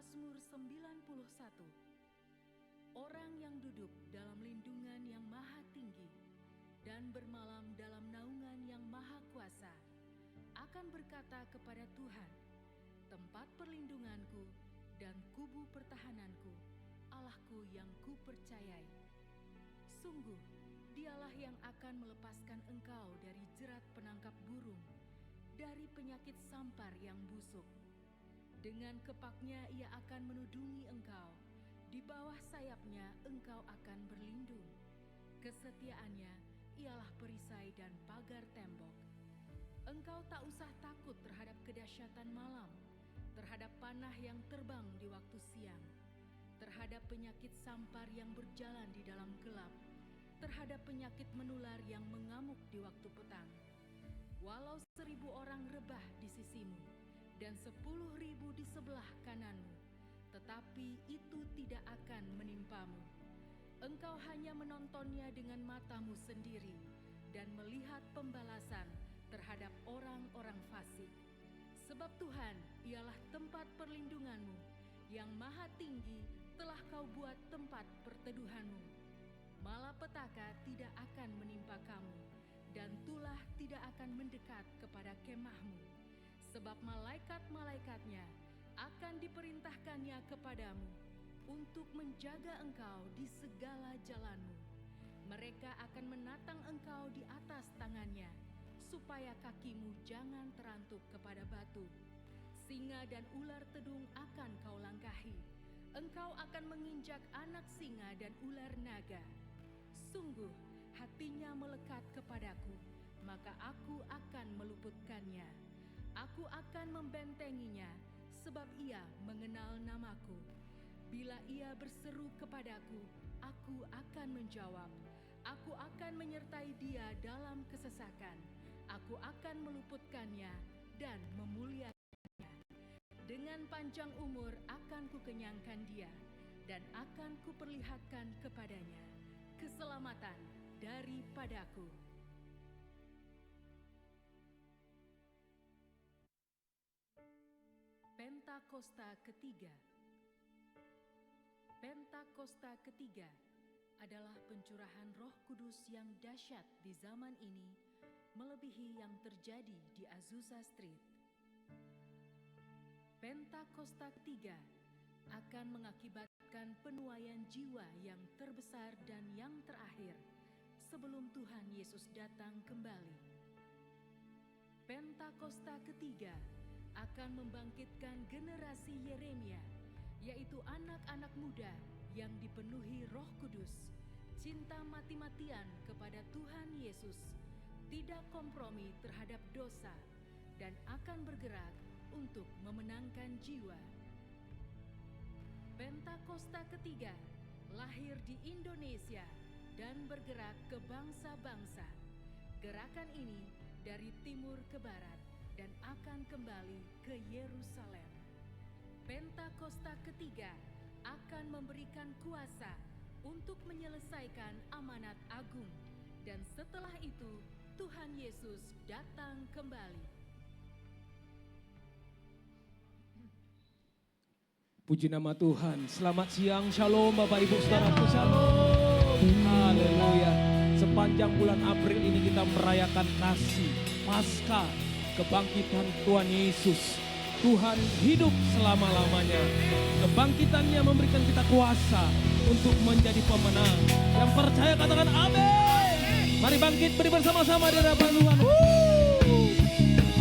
Mazmur 91. Orang yang duduk dalam lindungan yang maha tinggi dan bermalam dalam naungan yang maha kuasa akan berkata kepada Tuhan, tempat perlindunganku dan kubu pertahananku, Allahku yang kupercayai. Sungguh, dialah yang akan melepaskan engkau dari jerat penangkap burung, dari penyakit sampar yang busuk. Dengan kepaknya ia akan menudungi engkau, di bawah sayapnya engkau akan berlindung. Kesetiaannya ialah perisai dan pagar tembok. Engkau tak usah takut terhadap kedahsyatan malam, terhadap panah yang terbang di waktu siang, terhadap penyakit sampar yang berjalan di dalam gelap, terhadap penyakit menular yang mengamuk di waktu petang. Walau 1000 orang rebah di sisimu dan 10.000 di sebelah kananmu, tetapi itu tidak akan menimpamu. Engkau hanya menontonnya dengan matamu sendiri dan melihat pembalasan terhadap orang-orang fasik. Sebab Tuhan ialah tempat perlindunganmu, yang maha tinggi telah kau buat tempat perteduhanmu. Malapetaka tidak akan menimpa kamu, dan tulah tidak akan mendekat kepada kemahmu. Sebab malaikat-malaikatnya akan diperintahkannya kepadamu untuk menjaga engkau di segala jalanmu. Mereka akan menatang engkau di atas tangannya, supaya kakimu jangan terantuk kepada batu. Singa dan ular tedung akan kau langkahi. Engkau akan menginjak anak singa dan ular naga. Sungguh, hatinya melekat kepadaku, maka aku akan meluputkannya. Aku akan membentenginya, sebab ia mengenal namaku. Bila ia berseru kepadaku, aku akan menjawab. Aku akan menyertai dia dalam kesesakan. Aku akan meluputkannya dan memuliakannya. Dengan panjang umur akan kukenyangkan dia, dan akan kuperlihatkan kepadanya keselamatan daripadaku. Pentakosta ketiga. Pentakosta ketiga adalah pencurahan Roh Kudus yang dahsyat di zaman ini, melebihi yang terjadi di Azusa Street. Pentakosta ketiga akan mengakibatkan penuaian jiwa yang terbesar dan yang terakhir sebelum Tuhan Yesus datang kembali. Pentakosta ketiga akan membangkitkan generasi Yeremia, yaitu anak-anak muda yang dipenuhi Roh Kudus, cinta mati-matian kepada Tuhan Yesus, tidak kompromi terhadap dosa, dan akan bergerak untuk memenangkan jiwa. Pentakosta ketiga lahir di Indonesia dan bergerak ke bangsa-bangsa. Gerakan ini dari timur ke barat dan akan kembali ke Yerusalem. Pentakosta ketiga akan memberikan kuasa untuk menyelesaikan amanat agung, dan setelah itu Tuhan Yesus datang kembali. Puji nama Tuhan. Selamat siang, shalom Bapak Ibu Saudaraku, shalom. Haleluya. Sepanjang bulan April ini kita merayakan kasih Paskah, kebangkitan Tuhan Yesus. Tuhan hidup selama-lamanya. Kebangkitannya memberikan kita kuasa untuk menjadi pemenang. Yang percaya katakan amin. Mari bangkit beri bersama-sama di hadapan Tuhan.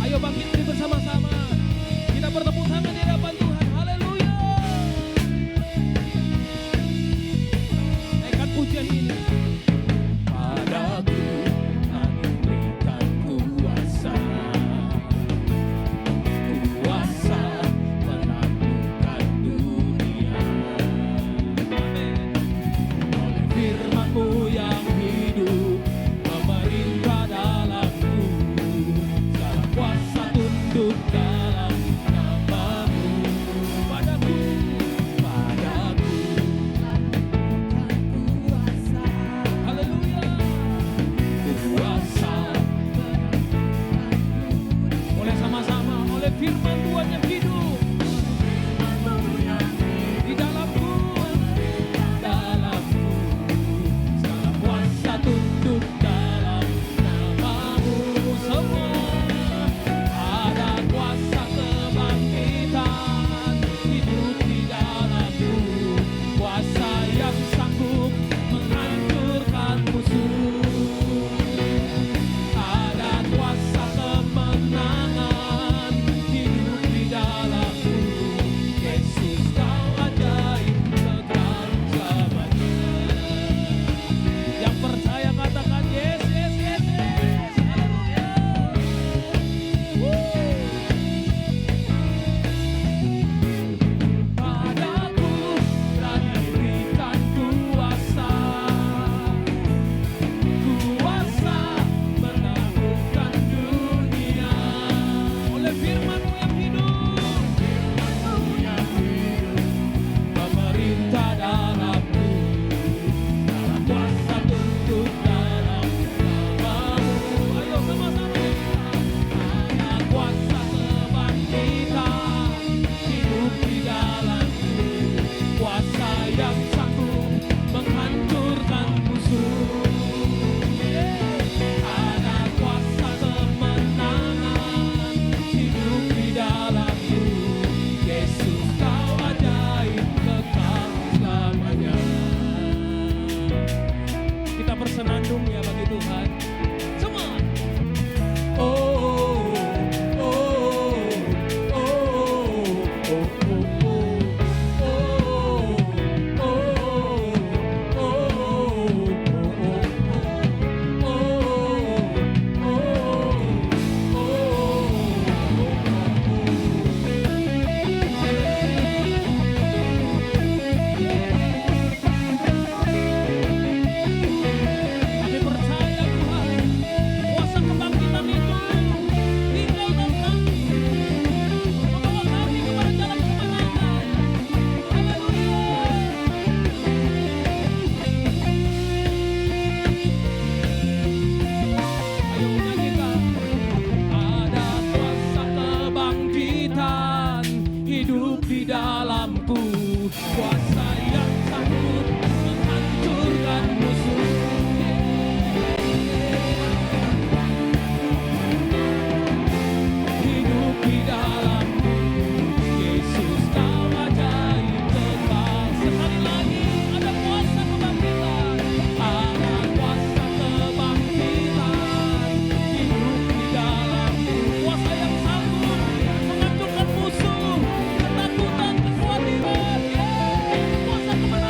Ayo bangkit beri bersama-sama. Kita bertepuk tangan di hadapan Tuhan. Haleluya. Naikkan pujian ini. Padaku berikan kuasa. Yang hidup memerintah dalamku, segala kuasa tunduk. kebangkitan hidup di dalamku, kuasa yang sanggup menghancurkan musuh. Ada kuasa kemenangan hidup di dalamku, Yesus kau ajaib kekal selamanya. Yang percaya katakan yes, yes, yes, yes. Haleluya. Padaku telah diberikan kuasa, kuasa menaklukkan dunia. Oleh firman-Mu yang hidup, firman-Mu yang hidup, memerintah dalamku, dalam kuasa tuntut dalam namamu. Ayo sama-sama. Ada kuasa kebangkitan hidup di dalamku, kuasa yang sanggup menghancurkan musuh. Ada kuasa kemenangan hidup di dalamku, Yesus kau ajaib kekal selamanya. Kita bersenandung ya bagi Tuhan. Semua. Oh, oh, oh, oh, oh, kami percaya Tuhan, kuasa kebangkitan itu tinggal dalam kami, membawa kami kepada jalan kemenangan. Haleluya. Ayo nyanyikan. Ada kuasa kebangkitan hidup di dalamku, kuasa yang sanggup menghancurkan musuh. Hidup di dalamku, Yesus kau ajaib kekal. Sekali lagi, ada kuasa kebangkitan, ada kuasa kebangkitan hidup di dalamku, kuasa yang sanggup menghancurkan musuh, ketakutan, kekhawatiran. Kuasa kemenangan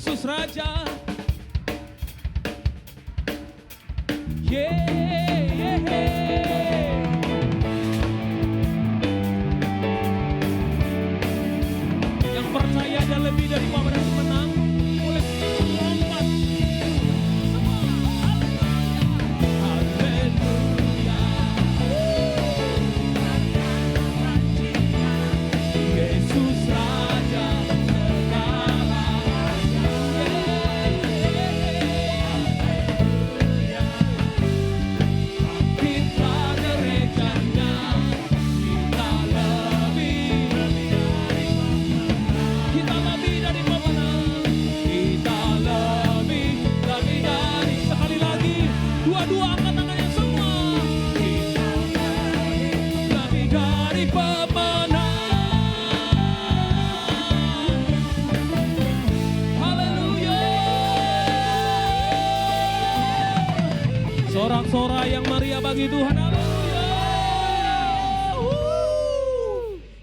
Yesus Raja. Yang percaya dan lebih dari pemenang, boleh melompat. Haleluya. Yesus Raja segala. Kita gerejanya, kita lebih dari pemenang, kita lebih dari, sekali lagi, dua-dua angkat tangannya semua. Kita lebih dari pemenang. Haleluya. Sorak-sorai yang meriah bagi Tuhan. Haleluya.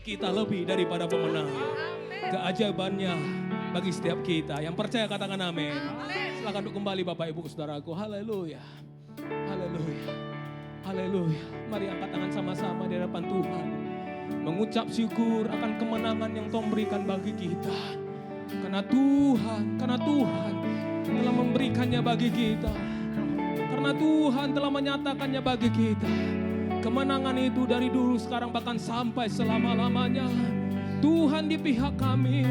Kita lebih daripada pemenang. Keajaibannya bagi setiap kita. Yang percaya katakan amin. Silakan duduk kembali Bapak Ibu Saudaraku. Haleluya. Haleluya. Haleluya. Mari angkat tangan sama-sama di hadapan Tuhan. Mengucap syukur akan kemenangan yang Tuhan berikan bagi kita. Karena Tuhan telah memberikannya bagi kita. Karena Tuhan telah menyatakannya bagi kita. Kemenangan itu dari dulu, sekarang, bahkan sampai selama-lamanya. Tuhan di pihak kami.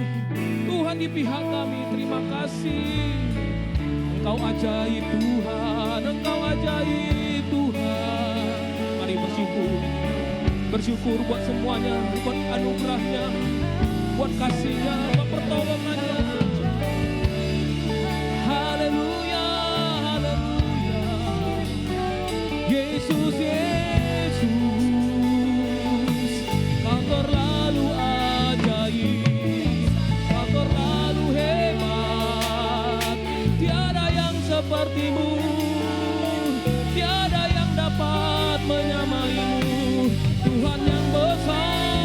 Tuhan di pihak kami. Terima kasih. Engkau ajaib Tuhan. Engkau ajaib Tuhan. Mari bersyukur. Bersyukur buat semuanya. Buat anugerahnya. Buat kasihnya. Buat pertolongannya. Haleluya. Haleluya. Yesus, Yesus. Kau terlalu ajaib. Kau terlalu hebat. Tiada yang sepertimu. Tiada yang dapat menyamaimu. Tuhan yang besar.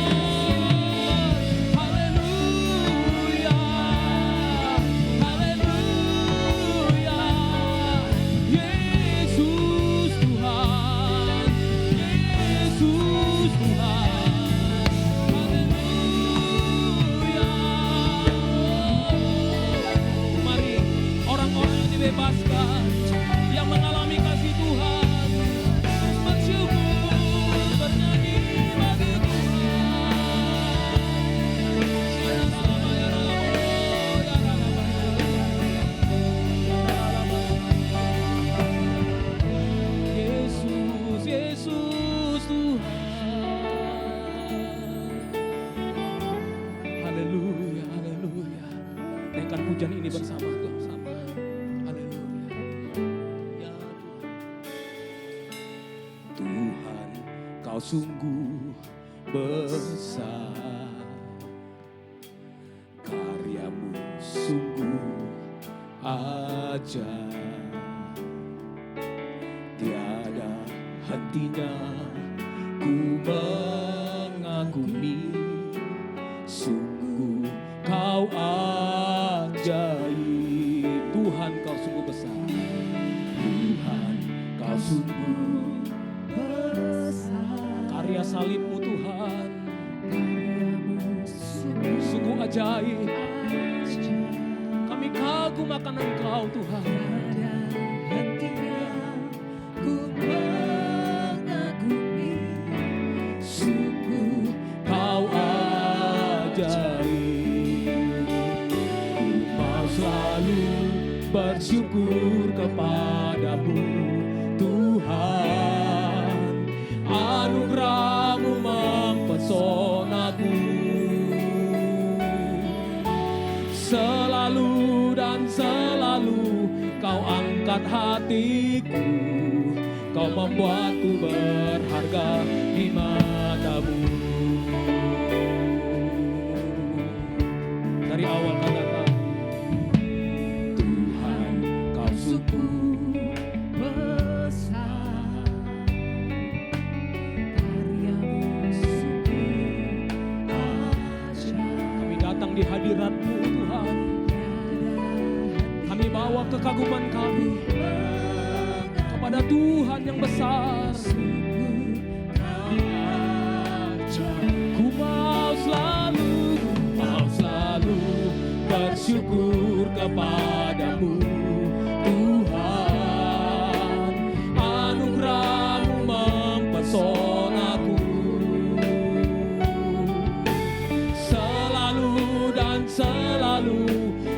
Haleluya. Haleluya. Yesus Tuhan. Yesus Tuhan. Haleluya. Mari orang-orang yang dibebaskan, yang mengalami kasih Tuhan, bersyukur, bernyanyi bagi Tuhan. Yesus, Yesus Tuhan. Haleluya, haleluya. Naikkan pujian ini bersama. Haleluya. Ya Tuhan, Kau sungguh besar. Karyamu sungguh ajaib. Tiada hentinya ku mengagumi. Sungguh Kau ajaib. Tuhan, Kau sungguh besar. Tuhan, Kau sungguh besar. Karya salibmu Tuhan, sungguh ajaib. Kami kagum akan Engkau Tuhan. Ku mengagumi. Sungguh Kau ajaib. Ku mau selalu bersyukur kepadamu Tuhan. Anugerah-Mu mempesonaku. Selalu dan selalu Kau angkat hatiku. Kau membuatku berharga di mata-Mu. Dari awal katakan, Tuhan, Kau sungguh besar. Karya-Mu sungguh ajaib. Kami datang di hadirat-Mu Tuhan. Kami bawa kekaguman kami kepada Tuhan yang besar. Ku mau selalu bersyukur kepadamu Tuhan. Anugerah-Mu mempesonaku. Selalu dan selalu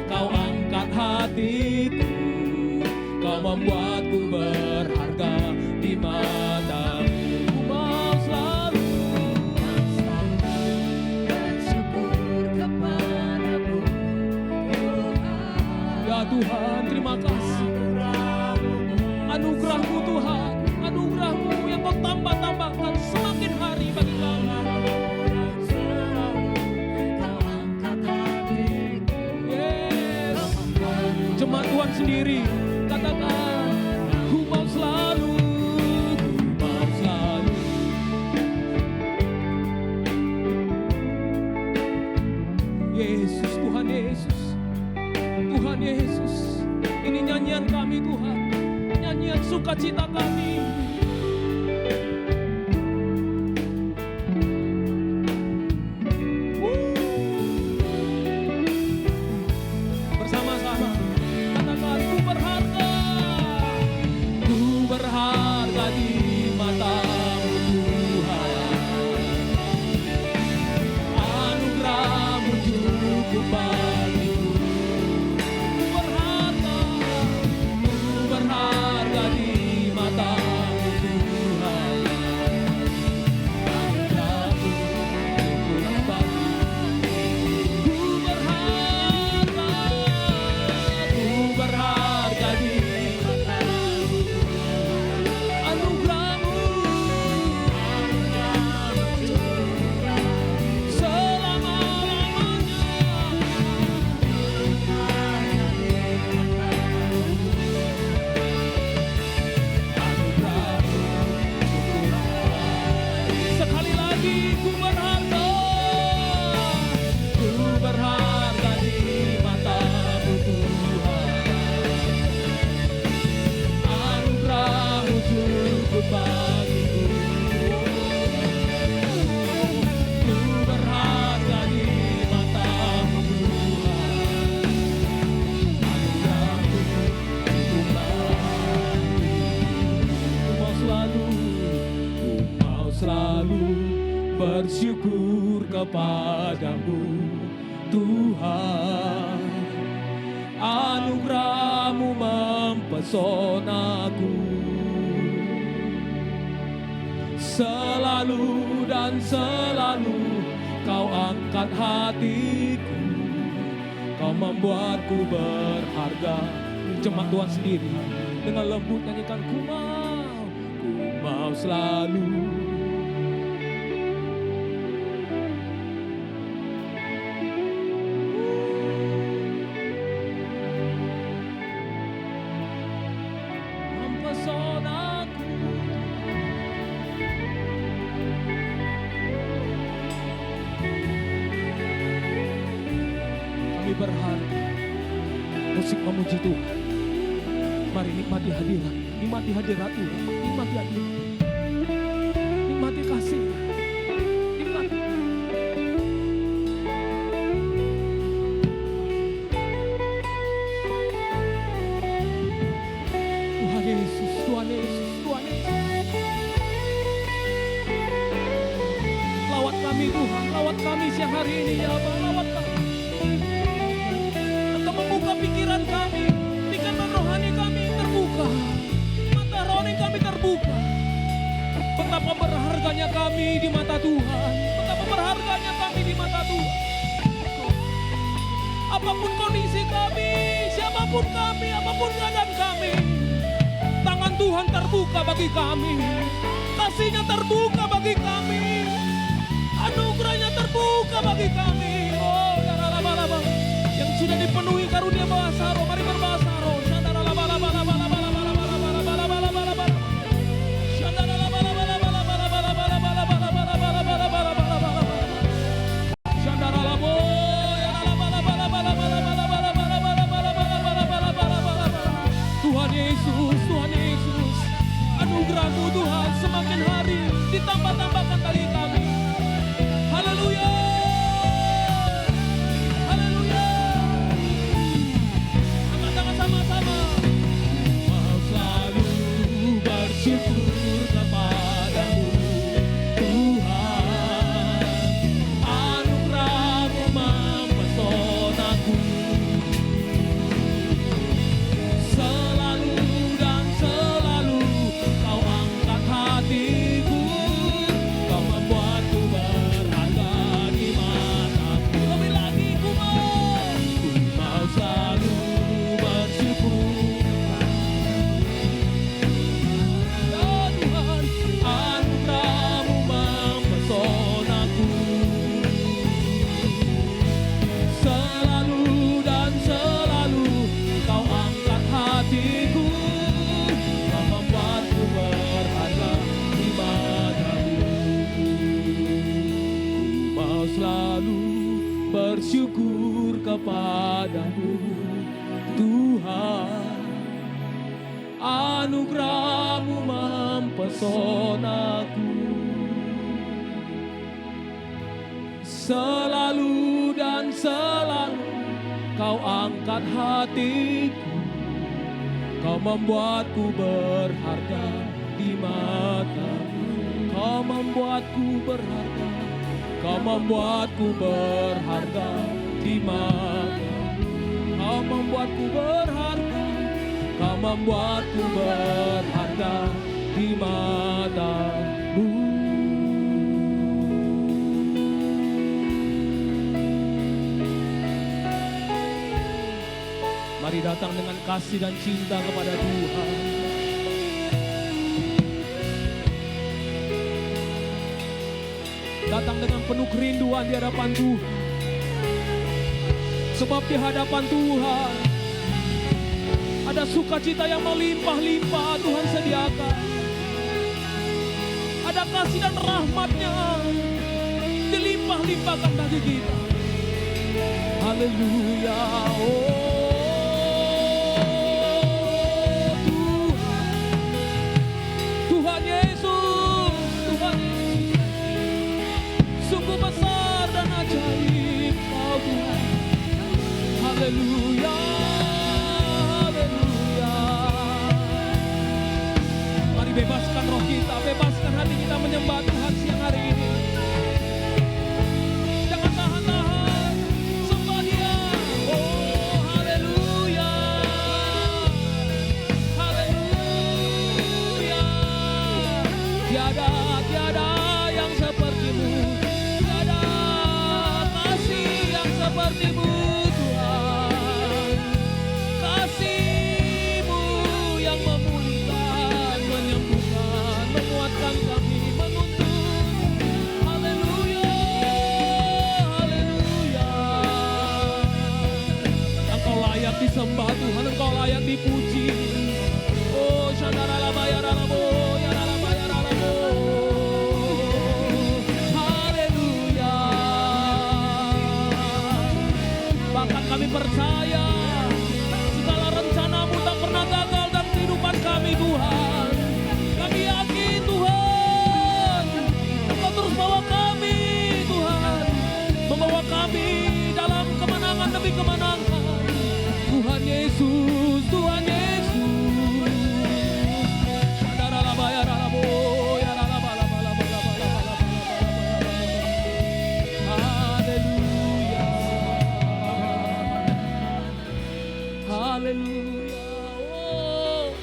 Kau angkat hatiku. Kau membuatku berharga di mata-Mu. Ku mau selalu bersyukur kepadamu Tuhan. Ya Tuhan, terima kasih. Anugerah-Mu Tuhan, anugerah-Mu yang Kau tambah-tambahkan semakin hari bagi kami. Yes. Jemaat Tuhan sendiri katakan, ku mau selalu. Yesus, Tuhan Yesus, Tuhan Yesus, ini nyanyian kami Tuhan, nyanyian sukacita kami. Bersama-sama katakan, ku berharga di mata-Mu Tuhan. Anugerah-Mu cukup bagiku. Ku berharga di mata-Mu Tuhan. Anugerah-Mu cukup bagiku. Ku berharga di mata-Mu. Anugerah-Mu selama-lamanya. Anugerah-Mu sekali lagi, ku berharga di mata-Mu Tuhan. Anugerah-Mu cukup bagiku. Ku berharga di mata-Mu Tuhan. Anugerah-Mu cukup bagiku. Ku mau selalu bersyukur kepadamu Tuhan. Anugerah-Mu mempesonaku. Selalu dan selalu Kau angkat hatiku. Kau membuatku berharga. Jemaat Tuhan sendiri dengan lembut nyanyikan, ku mau selalu. Mempesonaku. Kami berharga. Musik memuji Tuhan. Mari nikmati hadirat Tuhan, nikmati hadirat, nikmati kasih, nikmati. Tuhan Yesus, Tuhan Yesus, Tuhan Yesus. Lawat kami Tuhan, lawat kami siang hari ini ya Allah, lawat kami. Engkau membuka pikiran kami, pikiran rohani kami terbuka, mata rohani kami terbuka. Betapa berharganya kami di mata Tuhan, betapa berharganya kami di mata Tuhan. Apapun kondisi kami, siapapun kami, apapun keadaan kami, tangan Tuhan terbuka bagi kami, kasih-Nya terbuka bagi kami, anugerah-Nya terbuka bagi kami. Oh, ya laba-laba yang sudah dipenuhi karunia bahasa roh, mari berbahasa roh. Yesus, Tuhan Yesus. Anugerah-Mu Tuhan semakin hari ditambah-tambahkan bagi kami. Haleluya. Haleluya. Angkat tangan sama-sama. Mau selalu bersyukur kepadamu Tuhan. Anugerah-Mu mempesonaku. Selalu dan selalu Kau angkat hatiku. Kau membuatku berharga di matamu. Lebih lagi ku mau selalu bersyukur. Ya Tuhan, anugerah-Mu mempesonaku. Selalu dan selalu Kau angkat hatiku. Kau membuatku berharga di matamu. Ku mau selalu bersyukur kepadamu Tuhan. Anugerah-Mu mempesonaku. Selalu dan selalu Kau angkat hatiku. Kau membuatku berharga di matamu. Kau membuatku berharga. Kau membuatku berharga di matamu. Kau membuatku berharga. Kau membuatku berharga di matamu. Mari datang dengan kasih dan cinta kepada Tuhan. Datang dengan penuh kerinduan di hadapan Tuhan. Sebab di hadapan Tuhan ada sukacita yang melimpah-limpah Tuhan sediakan. Ada kasih dan rahmat-Nya dilimpah-limpahkan bagi kita. Haleluya. Oh. Tuhan Yesus, Tuhan Yesus, sungguh besar dan ajaib Kau Tuhan. Haleluya, haleluya. Mari bebaskan roh kita, bebaskan hati kita menyembah Tuhan siang hari ini. Jangan tahan-tahan, sembah Dia. Oh, haleluya, haleluya. Tiada yang seperti-Mu, tiada kasih yang seperti-Mu Tuhan. Kasih-Mu yang memulihkan, menyembuhkan, menguatkan kami, menuntun. Haleluya, haleluya. Engkau layak disembah Tuhan, Engkau layak dipuji. Oh, shandaralabayaralabo, yaralabayaralabo. Haleluya. Bahkan kami percaya segala rencana-Mu tak pernah gagal dalam kehidupan kami Tuhan. Kami yakin Tuhan, Engkau terus bawa kami Tuhan, membawa kami dalam kemenangan demi kemenangan. Tuhan Yesus, Tuhan Yesus. Haleluya. Haleluya. Oh.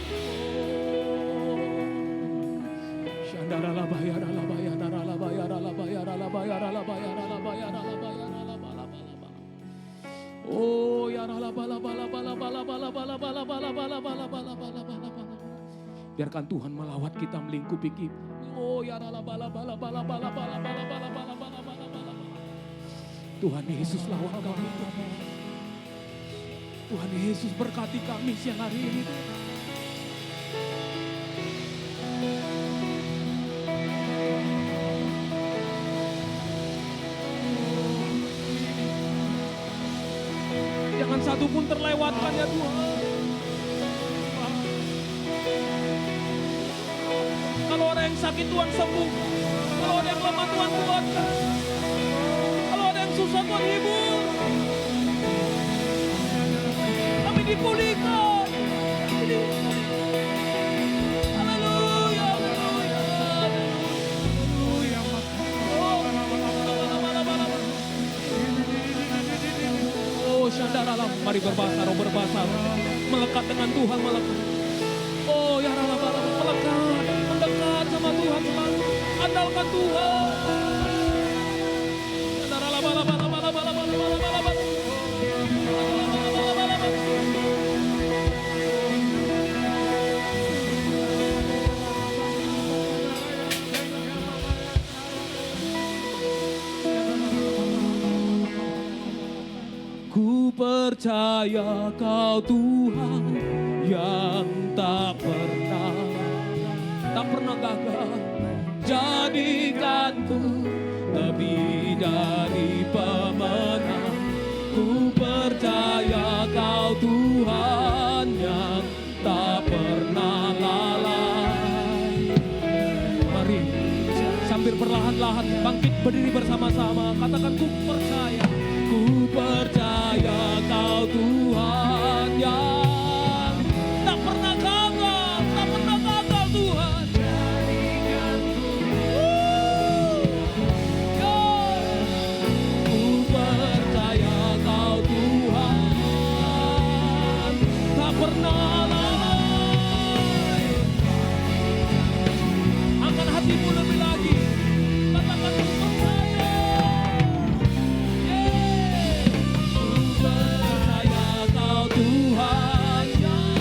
Oh, ya biarkan Tuhan melawat kita, melingkupi kita. Oh, ya Tuhan Yesus lawat kami. Tuhan Yesus berkati kami siang hari ini. Jangan satu pun terlewatkan ya Tuhan. ada yang sakit Tuhan sembuhkan. Kalau ada yang lemah Tuhan kuatkan. Kalau ada yang susah Tuhan hibur. Kami dipulihkan. Haleluya, haleluya, haleluya. Oh, syandaralah, mari berbahasa roh, berbahasa roh. Melekat dengan Tuhan, melekat. Oh, ya Allah, melekat, mendekat sama Tuhan selalu. Andalkan Tuhan. Ku percaya Kau Tuhan yang tak pernah gagal. Jadikanku lebih dari pemenang. Ku percaya Kau Tuhan yang tak pernah lalai. Mari sambil perlahan-lahan bangkit berdiri bersama-sama. Katakan ku percaya. Ku percaya Kau Tuhan yang tak pernah gagal, tak pernah gagal Tuhan. Ku percaya Kau Tuhan tak pernah lalai. Angkat hatimu lebih lagi. Katakan ku percaya. Tuhan yang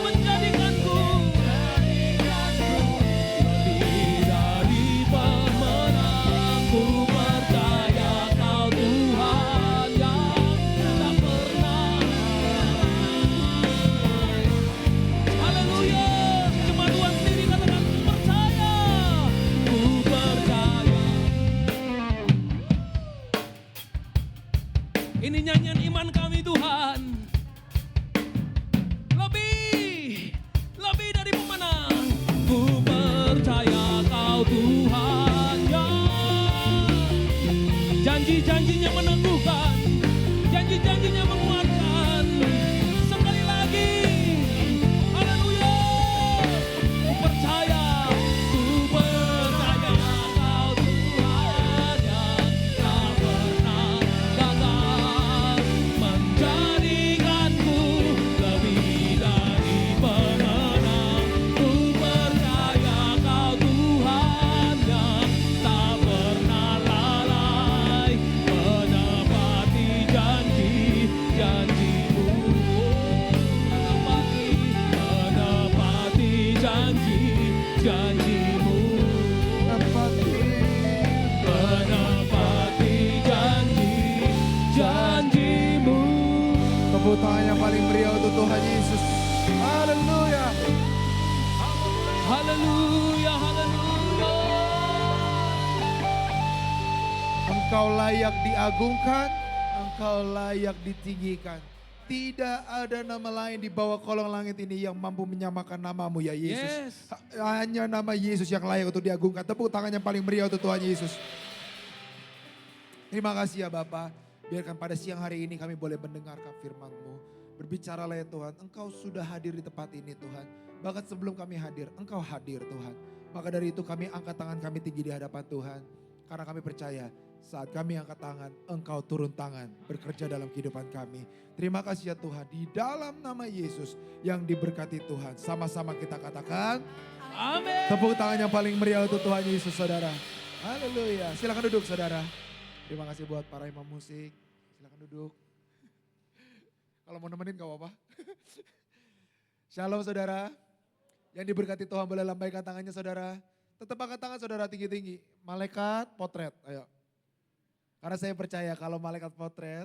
menjadikanku lebih dari pemenang. Ku percaya Kau Tuhan yang tak pernah. Haleluya. Cuma Tuhan sendiri katakan percaya. Ku percaya. Ini nyanyian iman kami Tuhan. Lebih dari pemenang. Ku percaya Kau Tuhan yang janji-janjinya meneguhkan, janji-janjinya menguatkan. Sekali lagi, haleluya. Ku percaya Kau Tuhan yang tak pernah gagal. Menjadikanku lebih dari pemenang. Ku percaya Kau Tuhan yang tak pernah lalai. Menepati janji-janji-Mu. Menepati janji-janji-Mu. Menepati janji-janji-Mu. Tepuk tangan yang paling meriah untuk Tuhan Yesus. Haleluya. Haleluya, haleluya. Engkau layak diagungkan, Engkau layak ditinggikan. Tidak ada nama lain di bawah kolong langit ini yang mampu menyamakan namamu ya Yesus. Yes. Hanya nama Yesus yang layak untuk diagungkan. Tepuk tangan yang paling meriah untuk Tuhan Yesus. Terima kasih ya Bapa. Biarkan pada siang hari ini kami boleh mendengarkan firman-Mu. Berbicaralah ya Tuhan, Engkau sudah hadir di tempat ini Tuhan. Bahkan sebelum kami hadir, Engkau hadir Tuhan. Maka dari itu kami angkat tangan kami tinggi di hadapan Tuhan. Karena kami percaya saat kami angkat tangan, Engkau turun tangan bekerja dalam kehidupan kami. Terima kasih ya Tuhan, di dalam nama Yesus yang diberkati Tuhan. Sama-sama kita katakan, Amin. tepuk tangan yang paling meriah untuk Tuhan Yesus saudara. Haleluya, silakan duduk saudara. Terima kasih buat para imam musik, silakan duduk. Kalau mau nemenin gak apa-apa. Shalom saudara, yang diberkati Tuhan boleh lambaikan tangannya saudara. Tetap angkat tangan saudara tinggi-tinggi. Malaikat potret, ayo. Karena saya percaya kalau malaikat potret,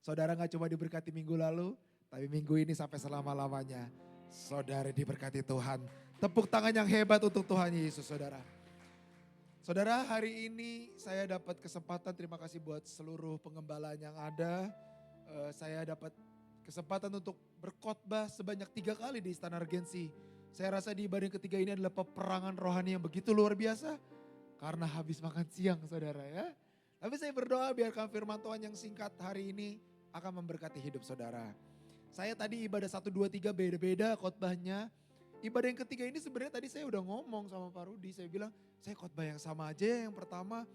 saudara gak cuma diberkati minggu lalu, tapi minggu ini sampai selama-lamanya. Saudara diberkati Tuhan. Tepuk tangan yang hebat untuk Tuhan Yesus saudara. Saudara, hari ini saya dapat kesempatan, terima kasih buat seluruh pengembalaan yang ada. Saya dapat kesempatan untuk berkhotbah sebanyak 3 kali di Istana Regensi. Saya rasa di ibadah yang ketiga ini adalah peperangan rohani yang begitu luar biasa. Karena habis makan siang saudara ya. Tapi saya berdoa biarkan firman Tuhan yang singkat hari ini akan memberkati hidup saudara. Saya tadi ibadah 1, 2, 3 beda-beda khotbahnya. Ibadah yang ketiga ini sebenarnya tadi saya udah ngomong sama Pak Rudi. Saya bilang saya khotbah yang sama aja yang pertama.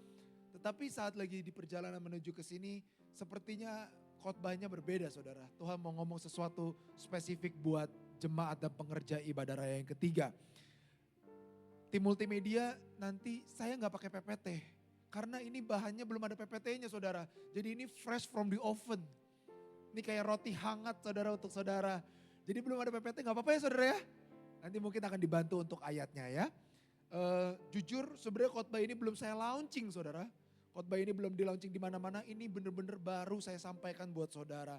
Tetapi saat lagi di perjalanan menuju ke sini sepertinya khotbahnya berbeda saudara. Tuhan mau ngomong sesuatu spesifik buat jemaat dan pengerja ibadah raya yang ketiga. Tim multimedia nanti saya nggak pakai PPT. Karena ini bahannya belum ada PPT-nya saudara. Jadi ini fresh from the oven. Ini kayak roti hangat saudara untuk saudara. Jadi belum ada PPT nggak apa-apa ya saudara ya. Nanti mungkin akan dibantu untuk ayatnya ya. Jujur sebenarnya khotbah ini belum saya launching saudara. Khotbah ini belum di launching di mana-mana. Ini bener-bener baru saya sampaikan buat saudara.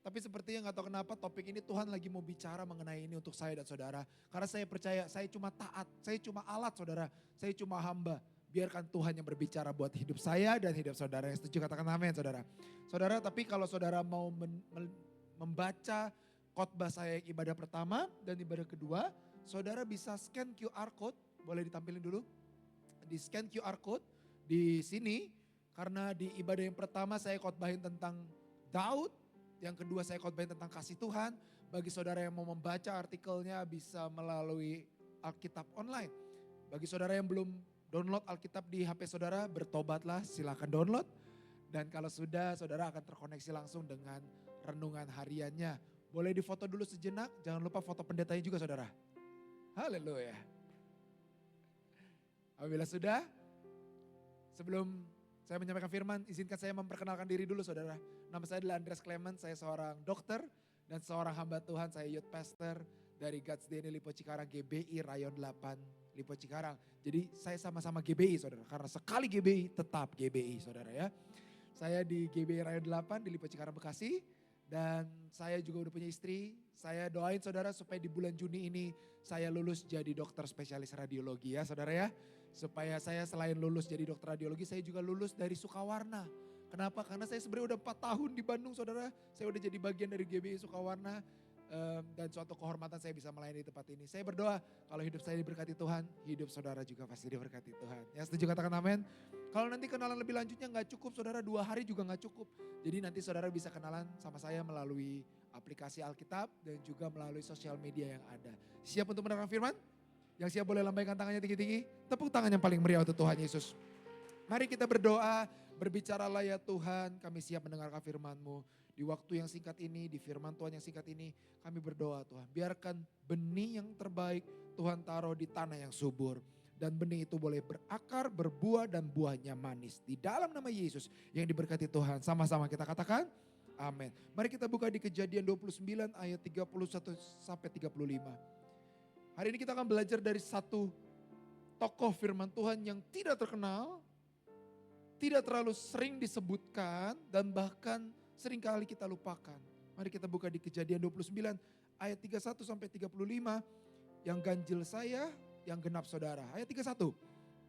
Tapi sepertinya nggak tahu kenapa topik ini Tuhan lagi mau bicara mengenai ini untuk saya dan saudara. Karena saya percaya saya cuma taat, saya cuma alat saudara, saya cuma hamba. Biarkan Tuhan yang berbicara buat hidup saya dan hidup saudara. Yang setuju katakan amin saudara. Saudara tapi kalau saudara mau membaca khotbah saya yang ibadah pertama dan ibadah kedua. Saudara bisa scan QR code, boleh ditampilin dulu. Di scan QR code di sini. Karena di ibadah yang pertama saya khotbahin tentang Daud. Yang kedua saya khotbahin tentang kasih Tuhan. Bagi saudara yang mau membaca artikelnya bisa melalui Alkitab online. Bagi saudara yang belum download Alkitab di HP saudara, bertobatlah silakan download. Dan kalau sudah saudara akan terkoneksi langsung dengan renungan hariannya. Boleh difoto dulu sejenak, jangan lupa foto pendetanya juga saudara. Haleluya. Apabila sudah, sebelum saya menyampaikan firman, izinkan saya memperkenalkan diri dulu saudara. Nama saya adalah Andreas Clement, saya seorang dokter dan seorang hamba Tuhan. Saya youth pastor dari God's DNA Lipo Cikarang GBI Rayon 8 Lipo Cikarang. Jadi saya sama-sama GBI saudara, karena sekali GBI tetap GBI saudara ya. Saya di GBI Rayon 8 di Lipo Cikarang Bekasi. Dan saya juga udah punya istri, saya doain saudara supaya di bulan Juni ini saya lulus jadi dokter spesialis radiologi ya saudara ya. Supaya saya selain lulus jadi dokter radiologi, saya juga lulus dari Sukawarna. Kenapa? Karena saya sebenarnya udah 4 tahun di Bandung saudara. Saya udah jadi bagian dari GBI Sukawarna. Dan suatu kehormatan saya bisa melayani di tempat ini. Saya berdoa kalau hidup saya diberkati Tuhan, hidup saudara juga pasti diberkati Tuhan. Ya setuju katakan amin. Kalau nanti kenalan lebih lanjutnya gak cukup saudara, 2 hari juga gak cukup. Jadi nanti saudara bisa kenalan sama saya melalui aplikasi Alkitab dan juga melalui sosial media yang ada. Siap untuk mendengarkan firman? Yang siap boleh lambaikan tangannya tinggi-tinggi. Tepuk tangan yang paling meriah untuk Tuhan Yesus. Mari kita berdoa, berbicaralah ya Tuhan, kami siap mendengarkan firman-Mu. Di waktu yang singkat ini, di firman Tuhan yang singkat ini, kami berdoa Tuhan. Biarkan benih yang terbaik Tuhan taruh di tanah yang subur. Dan benih itu boleh berakar, berbuah dan buahnya manis. Di dalam nama Yesus yang diberkati Tuhan. Sama-sama kita katakan, amin. Mari kita buka di Kejadian 29 ayat 31 sampai 35. Hari ini kita akan belajar dari satu tokoh firman Tuhan yang tidak terkenal, tidak terlalu sering disebutkan dan bahkan seringkali kita lupakan. Mari kita buka di Kejadian 29 ayat 31 sampai 35. Yang ganjil saya, yang genap saudara. Ayat 31.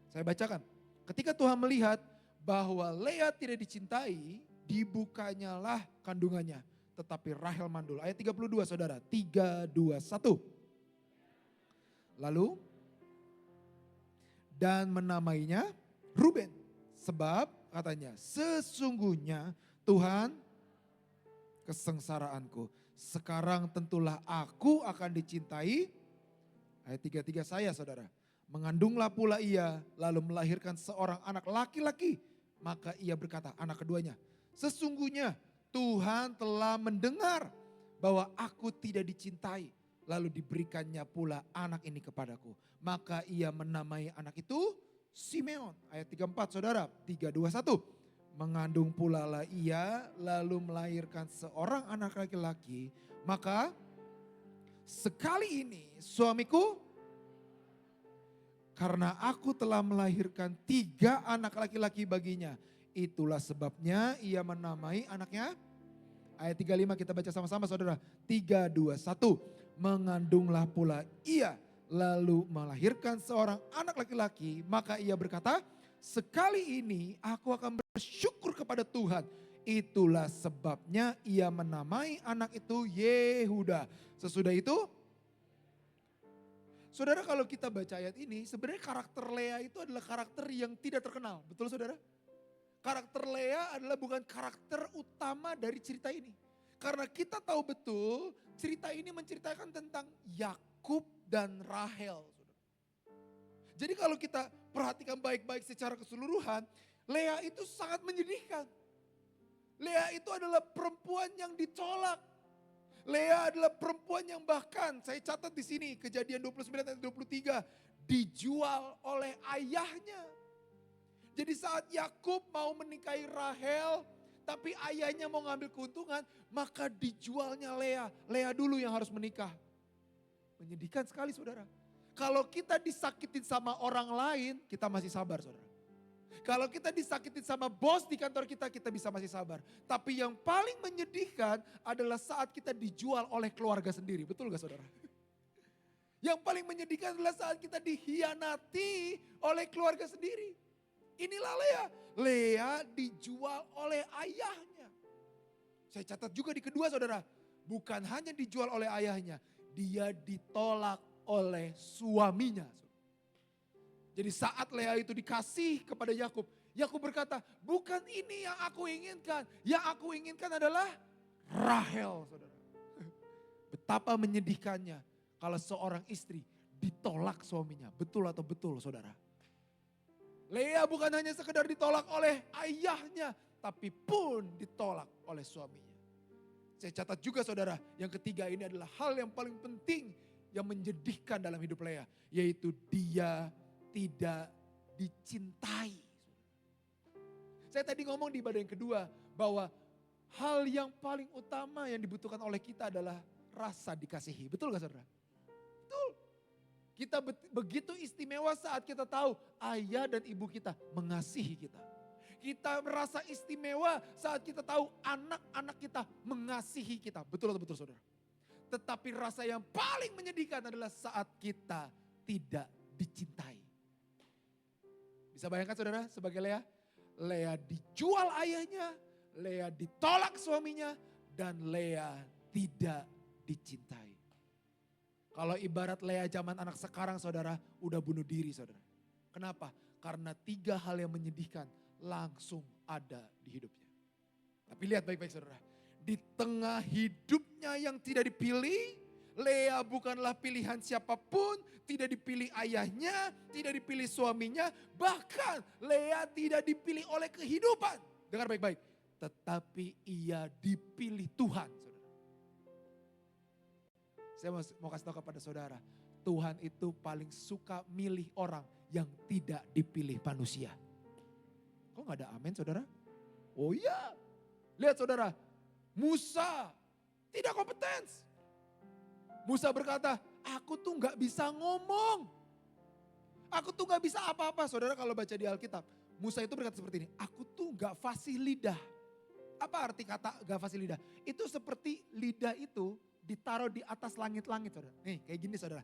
Saya bacakan. Ketika Tuhan melihat bahwa Lea tidak dicintai, dibukanyalah kandungannya. Tetapi Rahel mandul. Ayat 32 saudara. 3, 2, 1. Lalu dan menamainya Ruben. Sebab katanya sesungguhnya Tuhan kesengsaraanku. Sekarang tentulah aku akan dicintai. Ayat 33 saya saudara. Mengandunglah pula ia lalu melahirkan seorang anak laki-laki. Maka ia berkata anak keduanya. Sesungguhnya Tuhan telah mendengar bahwa aku tidak dicintai. Lalu diberikannya pula anak ini kepadaku. Maka ia menamai anak itu Simeon. Ayat 34 saudara. 3, 2, 1. Mengandung pula lah ia lalu melahirkan seorang anak laki-laki. Maka sekali ini suamiku, karena aku telah melahirkan 3 anak laki-laki baginya. Itulah sebabnya ia menamai anaknya. Ayat 35 kita baca sama-sama saudara. 3, 2, 1. Mengandunglah pula ia lalu melahirkan seorang anak laki-laki. Maka ia berkata, sekali ini aku akan bersyukur kepada Tuhan. Itulah sebabnya ia menamai anak itu Yehuda. Sesudah itu Saudara kalau kita baca ayat ini, sebenarnya karakter Lea itu adalah karakter yang tidak terkenal. Betul saudara? Karakter Lea adalah bukan karakter utama dari cerita ini. Karena kita tahu betul cerita ini menceritakan tentang Yakub dan Rahel. Jadi kalau kita perhatikan baik-baik secara keseluruhan, Lea itu sangat menyedihkan. Lea itu adalah perempuan yang ditolak. Lea adalah perempuan yang bahkan, saya catat di sini, Kejadian 29 ayat 23, dijual oleh ayahnya. Jadi saat Yakub mau menikahi Rahel, tapi ayahnya mau ngambil keuntungan, maka dijualnya Lea. Lea dulu yang harus menikah. Menyedihkan sekali saudara. Kalau kita disakitin sama orang lain, kita masih sabar saudara. Kalau kita disakitin sama bos di kantor kita, kita bisa masih sabar. Tapi yang paling menyedihkan adalah saat kita dijual oleh keluarga sendiri. Betul gak saudara? Yang paling menyedihkan adalah saat kita dikhianati oleh keluarga sendiri. Inilah Lea. Lea dijual oleh ayahnya. Saya catat juga di kedua saudara. Bukan hanya dijual oleh ayahnya. Dia ditolak oleh suaminya. Jadi saat Lea itu dikasih kepada Yakub. Yakub berkata, bukan ini yang aku inginkan. Yang aku inginkan adalah Rahel saudara. Betapa menyedihkannya kalau seorang istri ditolak suaminya. Betul atau betul saudara? Lea bukan hanya sekedar ditolak oleh ayahnya, tapi pun ditolak oleh suaminya. Saya catat juga saudara, yang ketiga ini adalah hal yang paling penting yang menyedihkan dalam hidup Lea. Yaitu dia tidak dicintai. Saya tadi ngomong di ibadah yang kedua, bahwa hal yang paling utama yang dibutuhkan oleh kita adalah rasa dikasihi. Betul gak saudara? Betul. Kita begitu istimewa saat kita tahu ayah dan ibu kita mengasihi kita. Kita merasa istimewa saat kita tahu anak-anak kita mengasihi kita. Betul atau betul saudara? Tetapi rasa yang paling menyedihkan adalah saat kita tidak dicintai. Bisa bayangkan saudara sebagai Lea? Lea dijual ayahnya, Lea ditolak suaminya, dan Lea tidak dicintai. Kalau ibarat Lea zaman anak sekarang saudara, udah bunuh diri saudara. Kenapa? Karena 3 hal yang menyedihkan langsung ada di hidupnya. Tapi lihat baik-baik saudara. Di tengah hidupnya yang tidak dipilih, Lea bukanlah pilihan siapapun, tidak dipilih ayahnya, tidak dipilih suaminya, bahkan Lea tidak dipilih oleh kehidupan. Dengar baik-baik, tetapi ia dipilih Tuhan. Saya mau kasih tahu kepada saudara, Tuhan itu paling suka milih orang yang tidak dipilih manusia. Kok gak ada amin saudara? Oh iya, lihat saudara, Musa tidak kompeten. Musa berkata, aku tuh gak bisa ngomong. Aku tuh gak bisa apa-apa. Saudara kalau baca di Alkitab, Musa itu berkata seperti ini, aku tuh gak fasih lidah. Apa arti kata gak fasih lidah? Itu seperti lidah itu ditaruh di atas langit-langit saudara. Nih kayak gini saudara.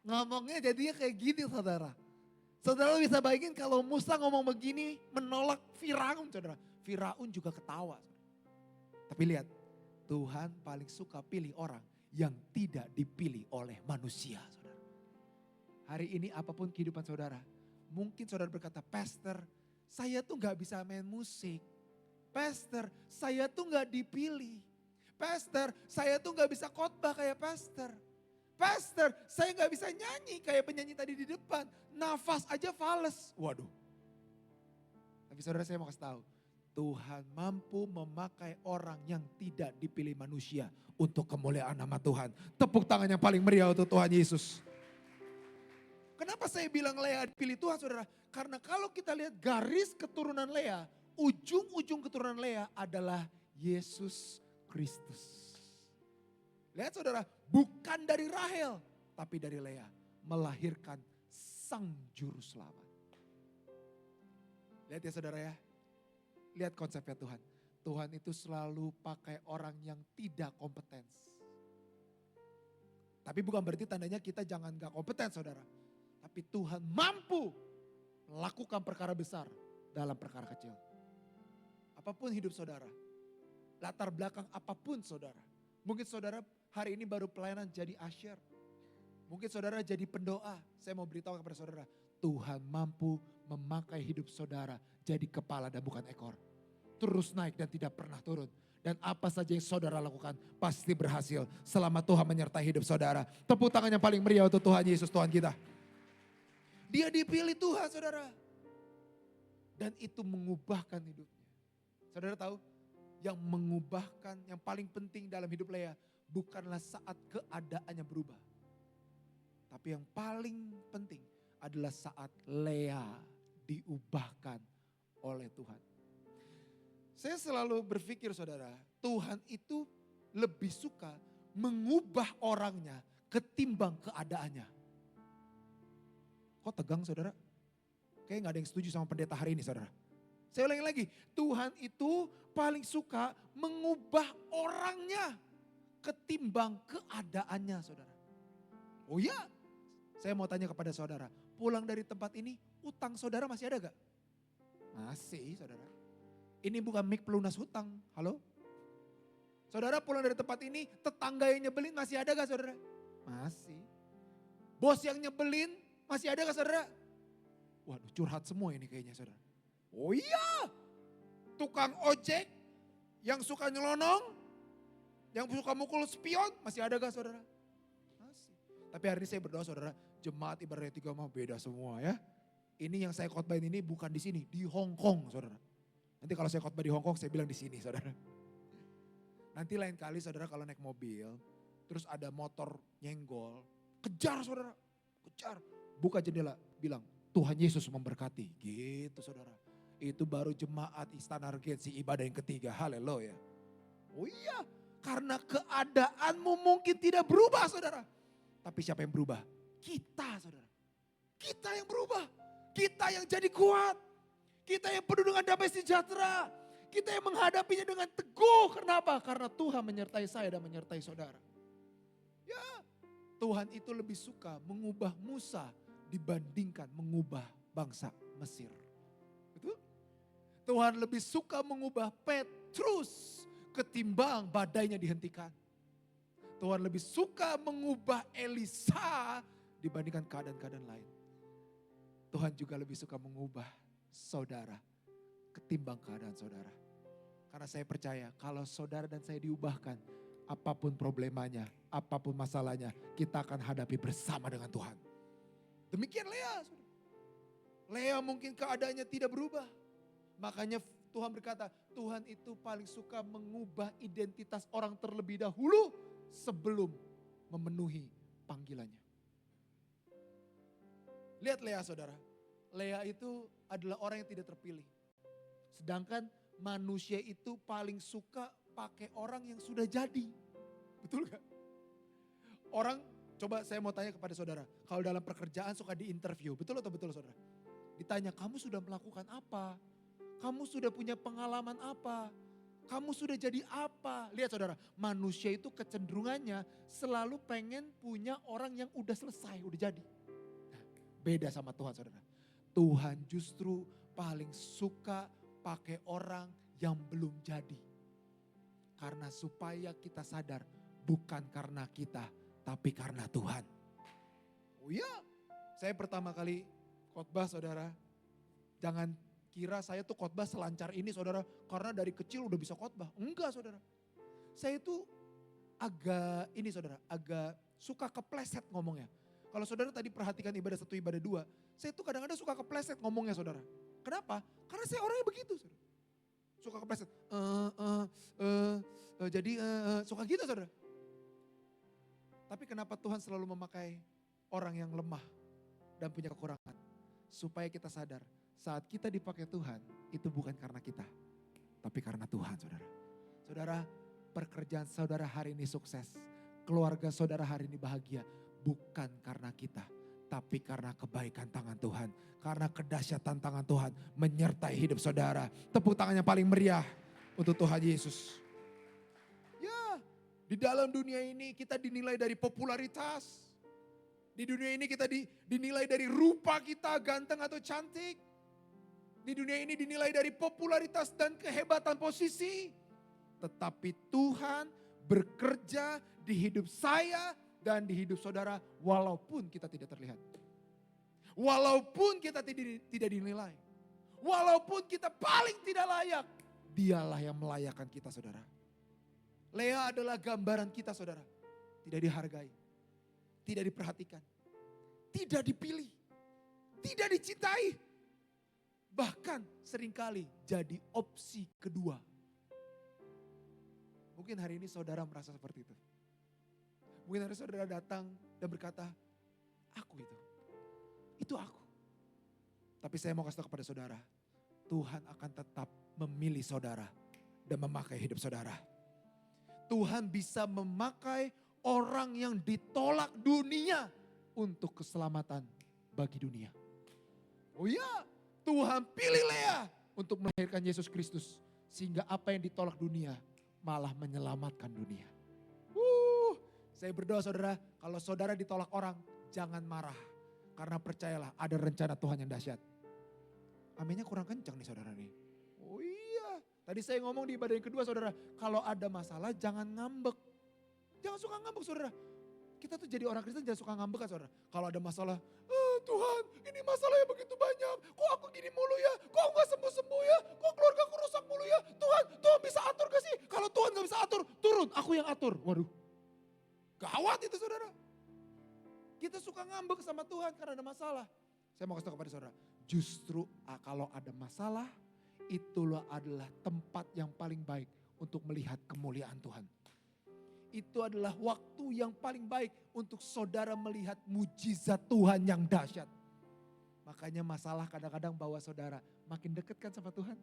Ngomongnya jadinya kayak gini saudara. Saudara bisa bayangin kalau Musa ngomong begini menolak Firaun saudara. Firaun juga ketawa. Saudara. Tapi lihat, Tuhan paling suka pilih orang yang tidak dipilih oleh manusia saudara. Hari ini apapun kehidupan saudara. Mungkin saudara berkata, Pastor saya tuh gak bisa main musik. Pastor saya tuh gak dipilih. Pastor, saya tuh gak bisa khotbah kayak pastor. Pastor, saya gak bisa nyanyi kayak penyanyi tadi di depan. Nafas aja fales. Waduh. Tapi saudara saya mau kasih tahu. Tuhan mampu memakai orang yang tidak dipilih manusia untuk kemuliaan nama Tuhan. Tepuk tangan yang paling meriah untuk Tuhan Yesus. Kenapa saya bilang Lea dipilih Tuhan saudara? Karena kalau kita lihat garis keturunan Lea, ujung-ujung keturunan Lea adalah Yesus Kristus. Lihat saudara, bukan dari Rahel, tapi dari Lea. Melahirkan sang juru selamat. Lihat ya saudara ya. Lihat konsepnya Tuhan. Tuhan itu selalu pakai orang yang tidak kompeten. Tapi bukan berarti tandanya kita jangan gak kompeten saudara. Tapi Tuhan mampu melakukan perkara besar dalam perkara kecil. Apapun hidup saudara. Latar belakang apapun saudara. Mungkin saudara hari ini baru pelayanan jadi usher. Mungkin saudara jadi pendoa. Saya mau beritahu kepada saudara, Tuhan mampu memakai hidup saudara jadi kepala dan bukan ekor. Terus naik dan tidak pernah turun. Dan apa saja yang saudara lakukan pasti berhasil selama Tuhan menyertai hidup saudara. Tepuk tangan yang paling meriah untuk Tuhan Yesus, Tuhan kita. Dia dipilih Tuhan, saudara. Dan itu mengubahkan hidupnya. Saudara tahu, yang mengubahkan, yang paling penting dalam hidup Lea bukanlah saat keadaannya berubah. Tapi yang paling penting adalah saat Lea diubahkan oleh Tuhan. Saya selalu berpikir saudara, Tuhan itu lebih suka mengubah orangnya ketimbang keadaannya. Kok tegang saudara? Kayaknya gak ada yang setuju sama pendeta hari ini saudara. Saya ulangi lagi, Tuhan itu paling suka mengubah orangnya ketimbang keadaannya saudara. Oh ya, saya mau tanya kepada saudara, pulang dari tempat ini utang saudara masih ada gak? Masih saudara. Ini bukan mic pelunas hutang, halo? Saudara pulang dari tempat ini, tetangga yang nyebelin masih ada gak saudara? Masih. Bos yang nyebelin masih ada gak saudara? Waduh curhat semua ini kayaknya saudara. Oh iya, tukang ojek yang suka nyelonong, yang suka mukul spion masih ada gak saudara? Masih. Tapi hari ini saya berdoa saudara, jemaat ibadah tiga mau beda semua ya. Ini yang saya khotbahin ini bukan di sini, di Hong Kong saudara. Nanti kalau saya khotbah di Hong Kong saya bilang di sini saudara. Nanti lain kali saudara kalau naik mobil, terus ada motor nyenggol, kejar saudara, kejar. Buka jendela, bilang Tuhan Yesus memberkati. Gitu saudara. Itu baru jemaat Istana Regensi ibadah yang ketiga, haleluya. Oh iya, karena keadaanmu mungkin tidak berubah saudara. Tapi siapa yang berubah? Kita saudara. Kita yang berubah. Kita yang jadi kuat. Kita yang penuh dengan damai sejahtera. Kita yang menghadapinya dengan teguh. Kenapa? Karena Tuhan menyertai saya dan menyertai saudara. Ya, Tuhan itu lebih suka mengubah Musa dibandingkan mengubah bangsa Mesir. Betul? Tuhan lebih suka mengubah Petrus ketimbang badainya dihentikan. Tuhan lebih suka mengubah Elisa dibandingkan keadaan-keadaan lain. Tuhan juga lebih suka mengubah saudara ketimbang keadaan saudara. Karena saya percaya kalau saudara dan saya diubahkan, apapun problemanya, apapun masalahnya, kita akan hadapi bersama dengan Tuhan. Demikian Lea. Lea mungkin keadaannya tidak berubah. Makanya Tuhan berkata, Tuhan itu paling suka mengubah identitas orang terlebih dahulu sebelum memenuhi panggilannya. Lihat Lea saudara. Lea itu adalah orang yang tidak terpilih. Sedangkan manusia itu paling suka pakai orang yang sudah jadi. Betul gak? Orang, coba saya mau tanya kepada saudara. Kalau dalam pekerjaan suka diinterview, betul atau betul saudara? Ditanya, kamu sudah melakukan apa? Kamu sudah punya pengalaman apa? Kamu sudah jadi apa? Lihat saudara, manusia itu kecenderungannya selalu pengen punya orang yang udah selesai, udah jadi. Nah, beda sama Tuhan saudara. Tuhan justru paling suka pakai orang yang belum jadi. Karena supaya kita sadar bukan karena kita tapi karena Tuhan. Oh iya, saya pertama kali khotbah saudara. Jangan kira saya tuh khotbah selancar ini saudara. Karena dari kecil udah bisa khotbah. Enggak saudara. Saya itu agak suka kepleset ngomongnya. Kalau saudara tadi perhatikan ibadah 1, ibadah 2. Saya tuh kadang-kadang suka kepleset ngomongnya saudara. Kenapa? Karena saya orangnya begitu saudara. Suka kepleset. Suka gitu saudara. Tapi kenapa Tuhan selalu memakai orang yang lemah dan punya kekurangan? Supaya kita sadar saat kita dipakai Tuhan itu bukan karena kita. Tapi karena Tuhan saudara. Saudara, pekerjaan saudara hari ini sukses. Keluarga saudara hari ini bahagia. Bukan karena kita, tapi karena kebaikan tangan Tuhan. Karena kedahsyatan tangan Tuhan menyertai hidup saudara. Tepuk tangan yang paling meriah untuk Tuhan Yesus. Ya, di dalam dunia ini kita dinilai dari popularitas. Di dunia ini kita dinilai dari rupa kita ganteng atau cantik. Di dunia ini dinilai dari popularitas dan kehebatan posisi. Tetapi Tuhan bekerja di hidup saya dan di hidup saudara walaupun kita tidak terlihat. Walaupun kita tidak dinilai. Walaupun kita paling tidak layak. Dialah yang melayakkan kita saudara. Lea adalah gambaran kita saudara. Tidak dihargai. Tidak diperhatikan. Tidak dipilih. Tidak dicintai. Bahkan seringkali jadi opsi kedua. Mungkin hari ini saudara merasa seperti itu. Mungkin hari ini saudara datang dan berkata, aku itu. Itu aku. Tapi saya mau kasih tahu kepada saudara. Tuhan akan tetap memilih saudara dan memakai hidup saudara. Tuhan bisa memakai orang yang ditolak dunia untuk keselamatan bagi dunia. Oh iya, Tuhan pilih Lea untuk melahirkan Yesus Kristus. Sehingga apa yang ditolak dunia malah menyelamatkan dunia. Saya berdoa saudara, kalau saudara ditolak orang jangan marah. Karena percayalah ada rencana Tuhan yang dahsyat. Aminnya kurang kencang nih saudara nih. Oh iya, tadi saya ngomong di ibadah yang kedua saudara. Kalau ada masalah jangan ngambek. Jangan suka ngambek saudara. Kita tuh jadi orang Kristen jangan suka ngambek kan saudara. Kalau ada masalah, Tuhan ini masalahnya begitu banyak. Kok aku gini mulu ya? Kok gak sembuh-sembuh ya? Kok keluarga aku rusak mulu ya? Tuhan bisa atur gak sih? Kalau Tuhan gak bisa atur, turun aku yang atur. Waduh, gawat itu saudara. Kita suka ngambek sama Tuhan karena ada masalah. Saya mau kasih tahu kepada saudara, justru kalau ada masalah, itulah adalah tempat yang paling baik untuk melihat kemuliaan Tuhan. Itu adalah waktu yang paling baik untuk saudara melihat mujizat Tuhan yang dahsyat. Makanya masalah kadang-kadang bawa saudara makin dekat kan sama Tuhan.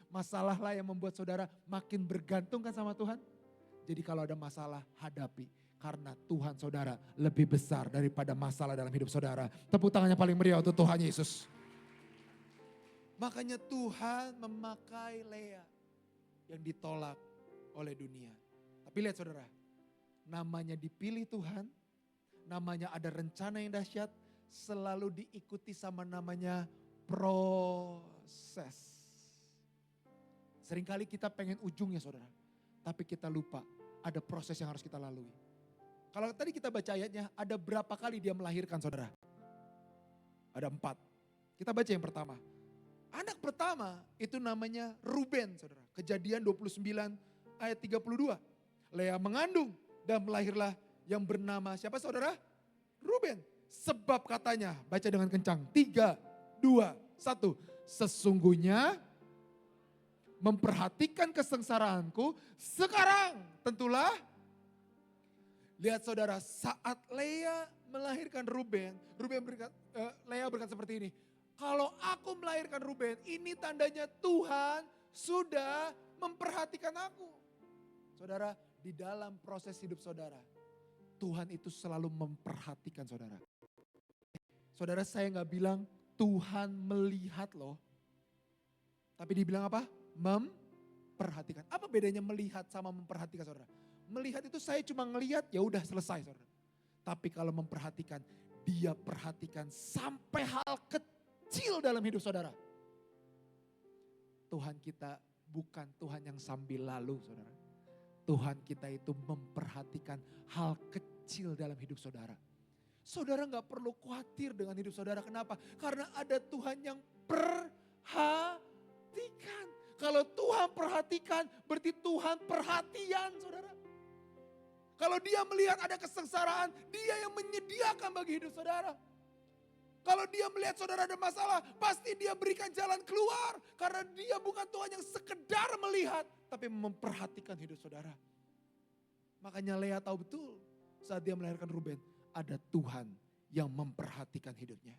Masalahlah yang membuat saudara makin bergantung kan sama Tuhan. Jadi kalau ada masalah, hadapi. Karena Tuhan saudara lebih besar daripada masalah dalam hidup saudara. Tepuk tangannya paling meriah untuk Tuhan Yesus. Makanya Tuhan memakai Lea yang ditolak oleh dunia. Tapi lihat saudara, namanya dipilih Tuhan, namanya ada rencana yang dahsyat, selalu diikuti sama namanya proses. Seringkali kita pengen ujungnya saudara, tapi kita lupa ada proses yang harus kita lalui. Kalau tadi kita baca ayatnya, ada berapa kali dia melahirkan saudara? Ada 4. Kita baca yang pertama. Anak pertama itu namanya Ruben saudara. Kejadian 29 ayat 32. Lea mengandung dan melahirlah yang bernama siapa saudara? Ruben. Sebab katanya, baca dengan kencang. 3, 2, 1. Sesungguhnya memperhatikan kesengsaraanku sekarang tentulah. Lihat saudara, saat Lea melahirkan Ruben, Lea berkata seperti ini. Kalau aku melahirkan Ruben, ini tandanya Tuhan sudah memperhatikan aku. Saudara, di dalam proses hidup saudara, Tuhan itu selalu memperhatikan saudara. Saudara, saya gak bilang Tuhan melihat loh. Tapi dibilang apa? Memperhatikan. Apa bedanya melihat sama memperhatikan saudara? Melihat itu saya cuma ngelihat ya udah selesai saudara. Tapi kalau memperhatikan, dia perhatikan sampai hal kecil dalam hidup saudara. Tuhan kita bukan Tuhan yang sambil lalu saudara. Tuhan kita itu memperhatikan hal kecil dalam hidup saudara. Saudara gak perlu khawatir dengan hidup saudara. Kenapa? Karena ada Tuhan yang perhatikan. Kalau Tuhan perhatikan berarti Tuhan perhatian saudara. Kalau dia melihat ada kesengsaraan, dia yang menyediakan bagi hidup saudara. Kalau dia melihat saudara ada masalah, pasti dia berikan jalan keluar. Karena dia bukan Tuhan yang sekedar melihat, tapi memperhatikan hidup saudara. Makanya Lea tahu betul saat dia melahirkan Ruben, ada Tuhan yang memperhatikan hidupnya.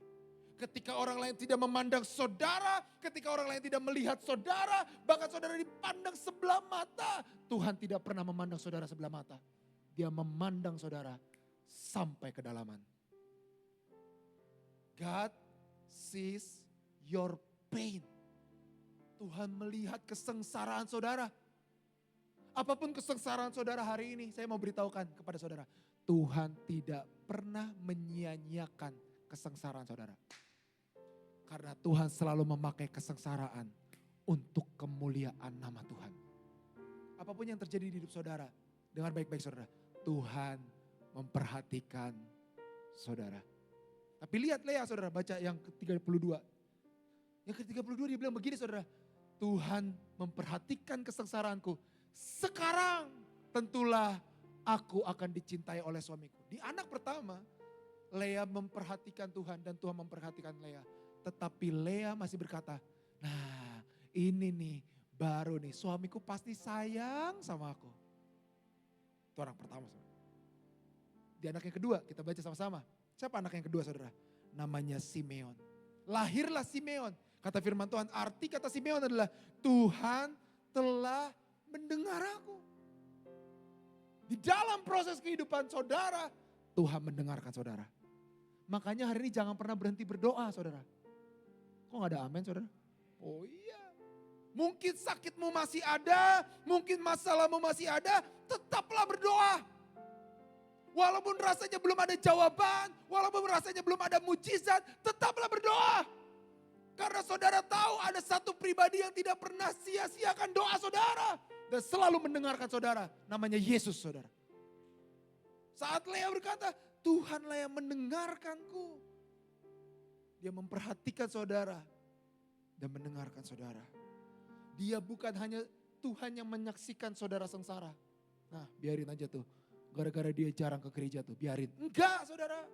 Ketika orang lain tidak memandang saudara, ketika orang lain tidak melihat saudara, bahkan saudara dipandang sebelah mata, Tuhan tidak pernah memandang saudara sebelah mata. Dia memandang saudara sampai kedalaman. God sees your pain. Tuhan melihat kesengsaraan saudara. Apapun kesengsaraan saudara hari ini, saya mau beritahukan kepada saudara. Tuhan tidak pernah menyia-nyiakan kesengsaraan saudara. Karena Tuhan selalu memakai kesengsaraan untuk kemuliaan nama Tuhan. Apapun yang terjadi di hidup saudara, dengar baik-baik saudara. Tuhan memperhatikan saudara. Tapi lihat Lea saudara, baca yang ke-32. Yang ke-32 dia bilang begini saudara, Tuhan memperhatikan kesengsaraanku. Sekarang tentulah aku akan dicintai oleh suamiku. Di anak pertama, Lea memperhatikan Tuhan dan Tuhan memperhatikan Lea. Tetapi Lea masih berkata, nah ini nih baru nih suamiku pasti sayang sama aku. Itu anak pertama saudara. Di anak yang kedua kita baca sama-sama. Siapa anak yang kedua saudara? Namanya Simeon. Lahirlah Simeon. Kata firman Tuhan, arti kata Simeon adalah Tuhan telah mendengar aku. Di dalam proses kehidupan saudara, Tuhan mendengarkan saudara. Makanya hari ini jangan pernah berhenti berdoa saudara. Kok gak ada amin saudara? Oh iya. Mungkin sakitmu masih ada, mungkin masalahmu masih ada, tetaplah berdoa. Walaupun rasanya belum ada jawaban, walaupun rasanya belum ada mujizat, tetaplah berdoa. Karena saudara tahu ada satu pribadi yang tidak pernah sia-siakan doa saudara. Dan selalu mendengarkan saudara, namanya Yesus saudara. Saat Lea berkata, Tuhanlah yang mendengarkanku. Dia memperhatikan saudara dan mendengarkan saudara. Dia bukan hanya Tuhan yang menyaksikan saudara sengsara. Nah biarin aja tuh. Gara-gara dia jarang ke gereja tuh, biarin. Enggak saudara.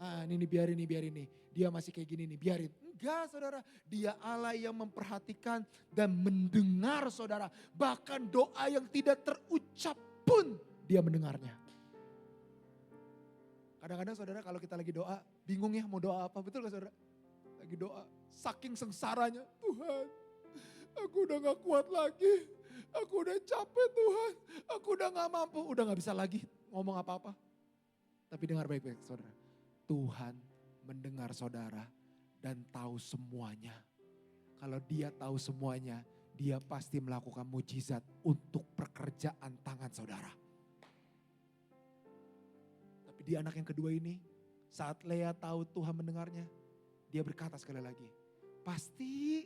Ah ini biarin nih. Dia masih kayak gini nih, biarin. Enggak saudara. Dia Allah yang memperhatikan dan mendengar saudara. Bahkan doa yang tidak terucap pun dia mendengarnya. Kadang-kadang saudara kalau kita lagi doa, bingung ya mau doa apa. Betul gak saudara? Lagi doa, saking sengsaranya. Tuhan, aku udah gak kuat lagi. Aku udah capek Tuhan. Aku udah gak mampu. Udah gak bisa lagi ngomong apa-apa. Tapi dengar baik-baik saudara. Tuhan mendengar saudara dan tahu semuanya. Kalau dia tahu semuanya, dia pasti melakukan mujizat untuk pekerjaan tangan saudara. Tapi di anak yang kedua ini, saat Lea tahu Tuhan mendengarnya, dia berkata sekali lagi, pasti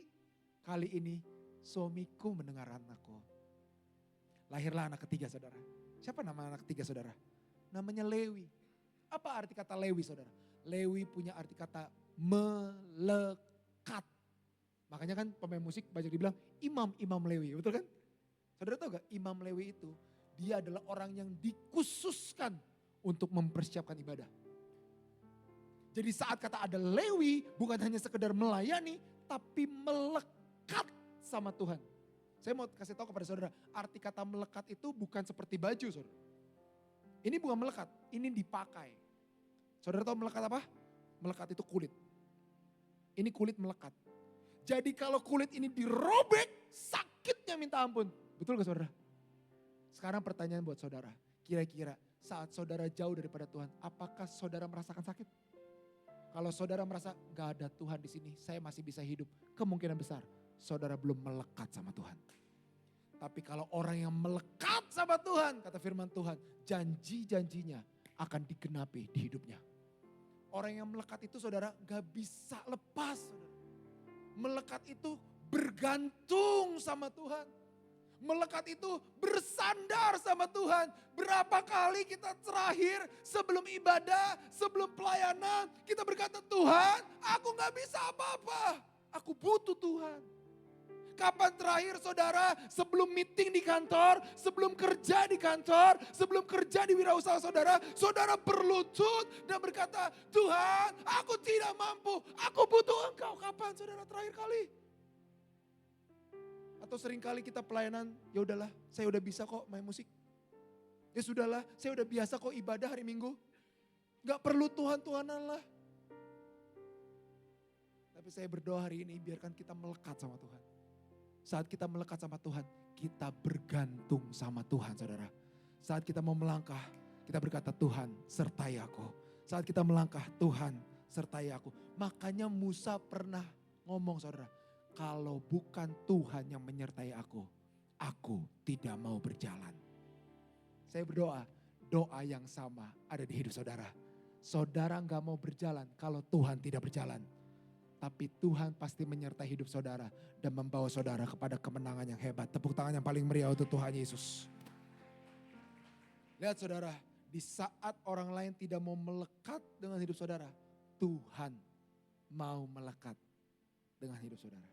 kali ini suamiku mendengar anakku. Lahirlah anak ketiga saudara. Siapa nama anak ketiga saudara? Namanya Lewi. Apa arti kata Lewi saudara? Lewi punya arti kata melekat. Makanya kan pemain musik banyak dibilang imam Lewi, betul kan? Saudara tahu gak imam Lewi itu dia adalah orang yang dikhususkan untuk mempersiapkan ibadah. Jadi saat kata ada Lewi bukan hanya sekedar melayani tapi melekat sama Tuhan. Saya mau kasih tahu kepada saudara, arti kata melekat itu bukan seperti baju saudara. Ini bukan melekat, ini dipakai. Saudara tahu melekat apa? Melekat itu kulit. Ini kulit melekat. Jadi kalau kulit ini dirobek, sakitnya minta ampun. Betul gak saudara? Sekarang pertanyaan buat saudara. Kira-kira saat saudara jauh daripada Tuhan, apakah saudara merasakan sakit? Kalau saudara merasa gak ada Tuhan di sini, saya masih bisa hidup. Kemungkinan besar saudara belum melekat sama Tuhan. Tapi kalau orang yang melekat sama Tuhan, kata firman Tuhan, janji-janjinya akan digenapi di hidupnya. Orang yang melekat itu saudara gak bisa lepas. Saudara. Melekat itu bergantung sama Tuhan. Melekat itu bersandar sama Tuhan. Berapa kali kita terakhir sebelum ibadah, sebelum pelayanan, kita berkata, Tuhan aku gak bisa apa-apa. Aku butuh Tuhan. Kapan terakhir saudara sebelum meeting di kantor, sebelum kerja di kantor, sebelum kerja di wirausaha saudara, saudara berlutut dan berkata, Tuhan aku tidak mampu, aku butuh Engkau. Kapan saudara terakhir kali? Atau sering kali kita pelayanan, ya udahlah saya udah bisa kok main musik. Ya sudahlah saya udah biasa kok ibadah hari Minggu. Gak perlu Tuhan-Tuhanan lah. Tapi saya berdoa hari ini biarkan kita melekat sama Tuhan. Saat kita melekat sama Tuhan, kita bergantung sama Tuhan saudara. Saat kita mau melangkah, kita berkata Tuhan sertai aku. Saat kita melangkah, Tuhan sertai aku. Makanya Musa pernah ngomong saudara, kalau bukan Tuhan yang menyertai aku tidak mau berjalan. Saya berdoa, doa yang sama ada di hidup saudara. Saudara gak mau berjalan kalau Tuhan tidak berjalan. Tapi Tuhan pasti menyertai hidup saudara dan membawa saudara kepada kemenangan yang hebat. Tepuk tangan yang paling meriah untuk Tuhan Yesus. Lihat saudara, di saat orang lain tidak mau melekat dengan hidup saudara, Tuhan mau melekat dengan hidup saudara.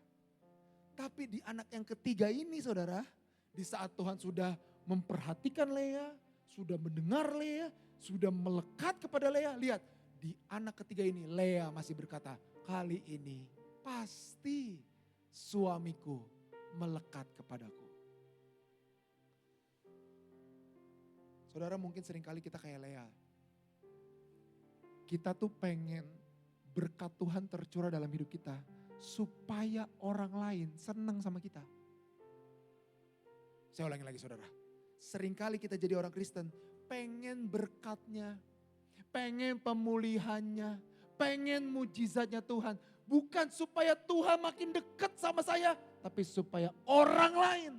Tapi di anak yang ketiga ini saudara, di saat Tuhan sudah memperhatikan Lea, sudah mendengar Lea, sudah melekat kepada Lea. Lihat, di anak ketiga ini Lea masih berkata, kali ini pasti suamiku melekat kepadaku. Saudara, mungkin seringkali kita kayak Lea. Kita tuh pengen berkat Tuhan tercurah dalam hidup kita supaya orang lain senang sama kita. Saya ulangi lagi saudara. Seringkali kita jadi orang Kristen pengen berkatnya, pengen pemulihannya, pengen mujizatnya Tuhan. Bukan supaya Tuhan makin dekat sama saya, tapi supaya orang lain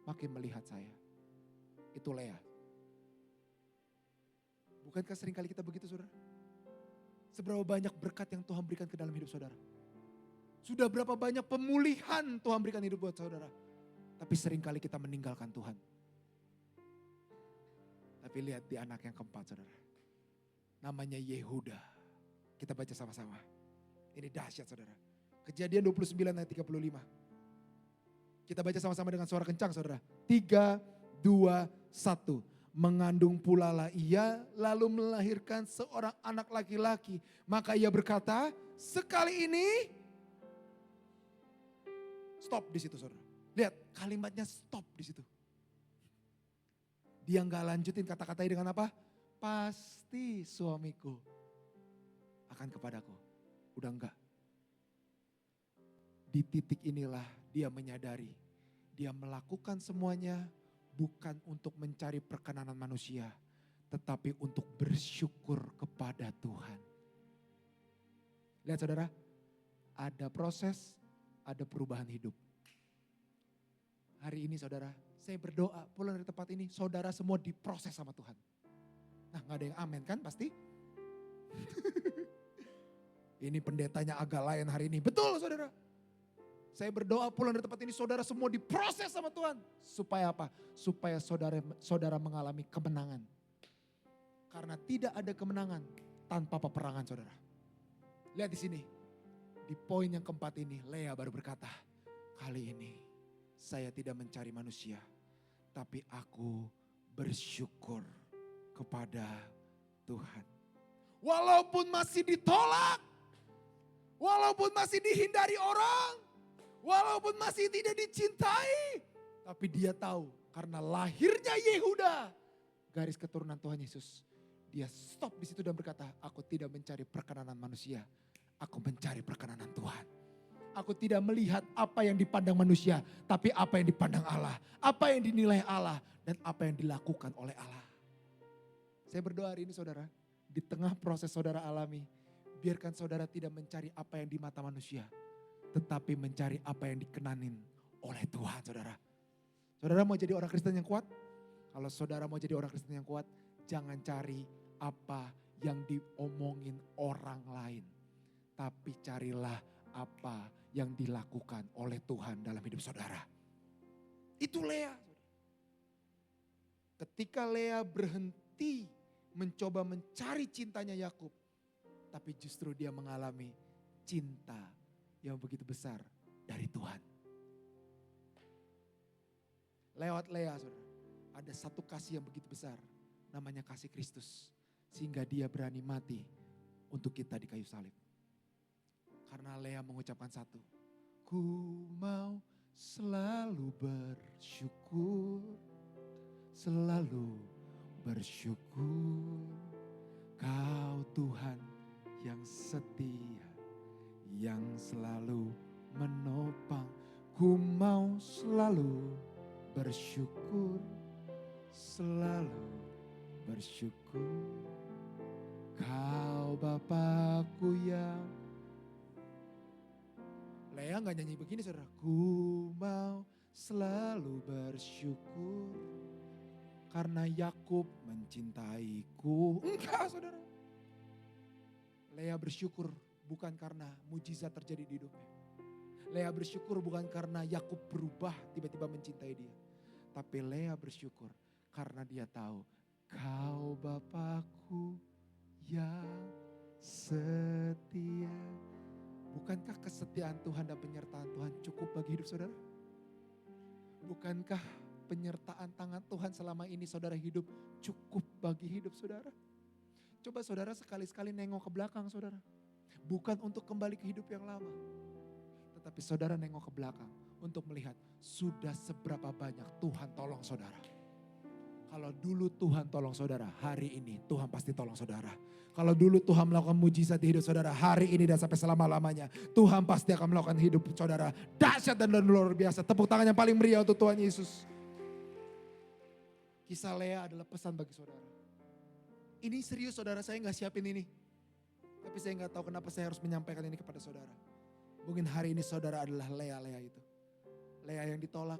makin melihat saya. Itu Lea. Bukankah seringkali kita begitu saudara? Seberapa banyak berkat yang Tuhan berikan ke dalam hidup saudara? Sudah berapa banyak pemulihan Tuhan berikan hidup buat saudara? Tapi seringkali kita meninggalkan Tuhan. Tapi lihat di anak yang keempat saudara. Namanya Yehuda. Kita baca sama-sama. Ini dahsyat saudara. Kejadian 29 ayat 35. Kita baca sama-sama dengan suara kencang saudara. 3, 2, 1. Mengandung pula lah ia lalu melahirkan seorang anak laki-laki. Maka ia berkata, sekali ini stop di situ saudara. Lihat kalimatnya stop di situ. Dia nggak lanjutin kata-katanya dengan apa? Pasti suamiku akan kepadaku. Udah enggak. Di titik inilah dia menyadari. Dia melakukan semuanya bukan untuk mencari perkenanan manusia. Tetapi untuk bersyukur kepada Tuhan. Lihat saudara. Ada proses, ada perubahan hidup. Hari ini saudara, saya berdoa pulang dari tempat ini, saudara semua diproses sama Tuhan. Nah gak ada yang amin kan pasti? Ini pendetanya agak lain hari ini. Betul saudara. Saya berdoa pulang dari tempat ini, saudara semua diproses sama Tuhan. Supaya apa? Supaya saudara mengalami kemenangan. Karena tidak ada kemenangan tanpa peperangan saudara. Lihat di sini. Di poin yang keempat ini, Lea baru berkata, kali ini saya tidak mencari manusia, tapi aku bersyukur kepada Tuhan. Walaupun masih ditolak, walaupun masih dihindari orang, walaupun masih tidak dicintai, tapi dia tahu karena lahirnya Yehuda, garis keturunan Tuhan Yesus, dia stop di situ dan berkata, aku tidak mencari perkenanan manusia, aku mencari perkenanan Tuhan. Aku tidak melihat apa yang dipandang manusia, tapi apa yang dipandang Allah. Apa yang dinilai Allah dan apa yang dilakukan oleh Allah. Saya berdoa hari ini saudara, di tengah proses saudara alami, biarkan saudara tidak mencari apa yang di mata manusia, tetapi mencari apa yang dikenanin oleh Tuhan saudara. Saudara mau jadi orang Kristen yang kuat? Kalau saudara mau jadi orang Kristen yang kuat, jangan cari apa yang diomongin orang lain. Tapi carilah apa yang dilakukan oleh Tuhan dalam hidup saudara. Itu Lea. Ketika Lea berhenti mencoba mencari cintanya Yakub, tapi justru dia mengalami cinta yang begitu besar dari Tuhan. Lewat Lea saudara, ada satu kasih yang begitu besar, namanya kasih Kristus. Sehingga dia berani mati untuk kita di kayu salib. Karena Lea mengucapkan satu, ku mau selalu bersyukur, selalu bersyukur. Kau Tuhan yang setia, yang selalu menopang. Ku mau selalu bersyukur, selalu bersyukur. Kau Bapakku yang... Lea gak nyanyi begini saudara. Ku mau selalu bersyukur karena Yakub mencintaiku. Enggak saudara. Lea bersyukur bukan karena mujizat terjadi di hidupnya. Lea bersyukur bukan karena Yakub berubah tiba-tiba mencintai dia. Tapi Lea bersyukur karena dia tahu kau setia. Bukankah kesetiaan Tuhan dan penyertaan Tuhan cukup bagi hidup saudara? Bukankah penyertaan tangan Tuhan selama ini saudara hidup cukup bagi hidup saudara? Coba saudara sekali-sekali nengok ke belakang saudara. Bukan untuk kembali ke hidup yang lama. Tetapi saudara nengok ke belakang untuk melihat sudah seberapa banyak Tuhan tolong saudara. Kalau dulu Tuhan tolong saudara, hari ini Tuhan pasti tolong saudara. Kalau dulu Tuhan melakukan mujizat di hidup saudara, hari ini dan sampai selama-lamanya Tuhan pasti akan melakukan hidup saudara dahsyat dan luar biasa. Tepuk tangan yang paling meriah untuk Tuhan Yesus. Kisah Lea adalah pesan bagi saudara. Ini serius saudara, saya gak siapin ini. Tapi saya gak tahu kenapa saya harus menyampaikan ini kepada saudara. Mungkin hari ini saudara adalah Lea itu. Lea yang ditolak,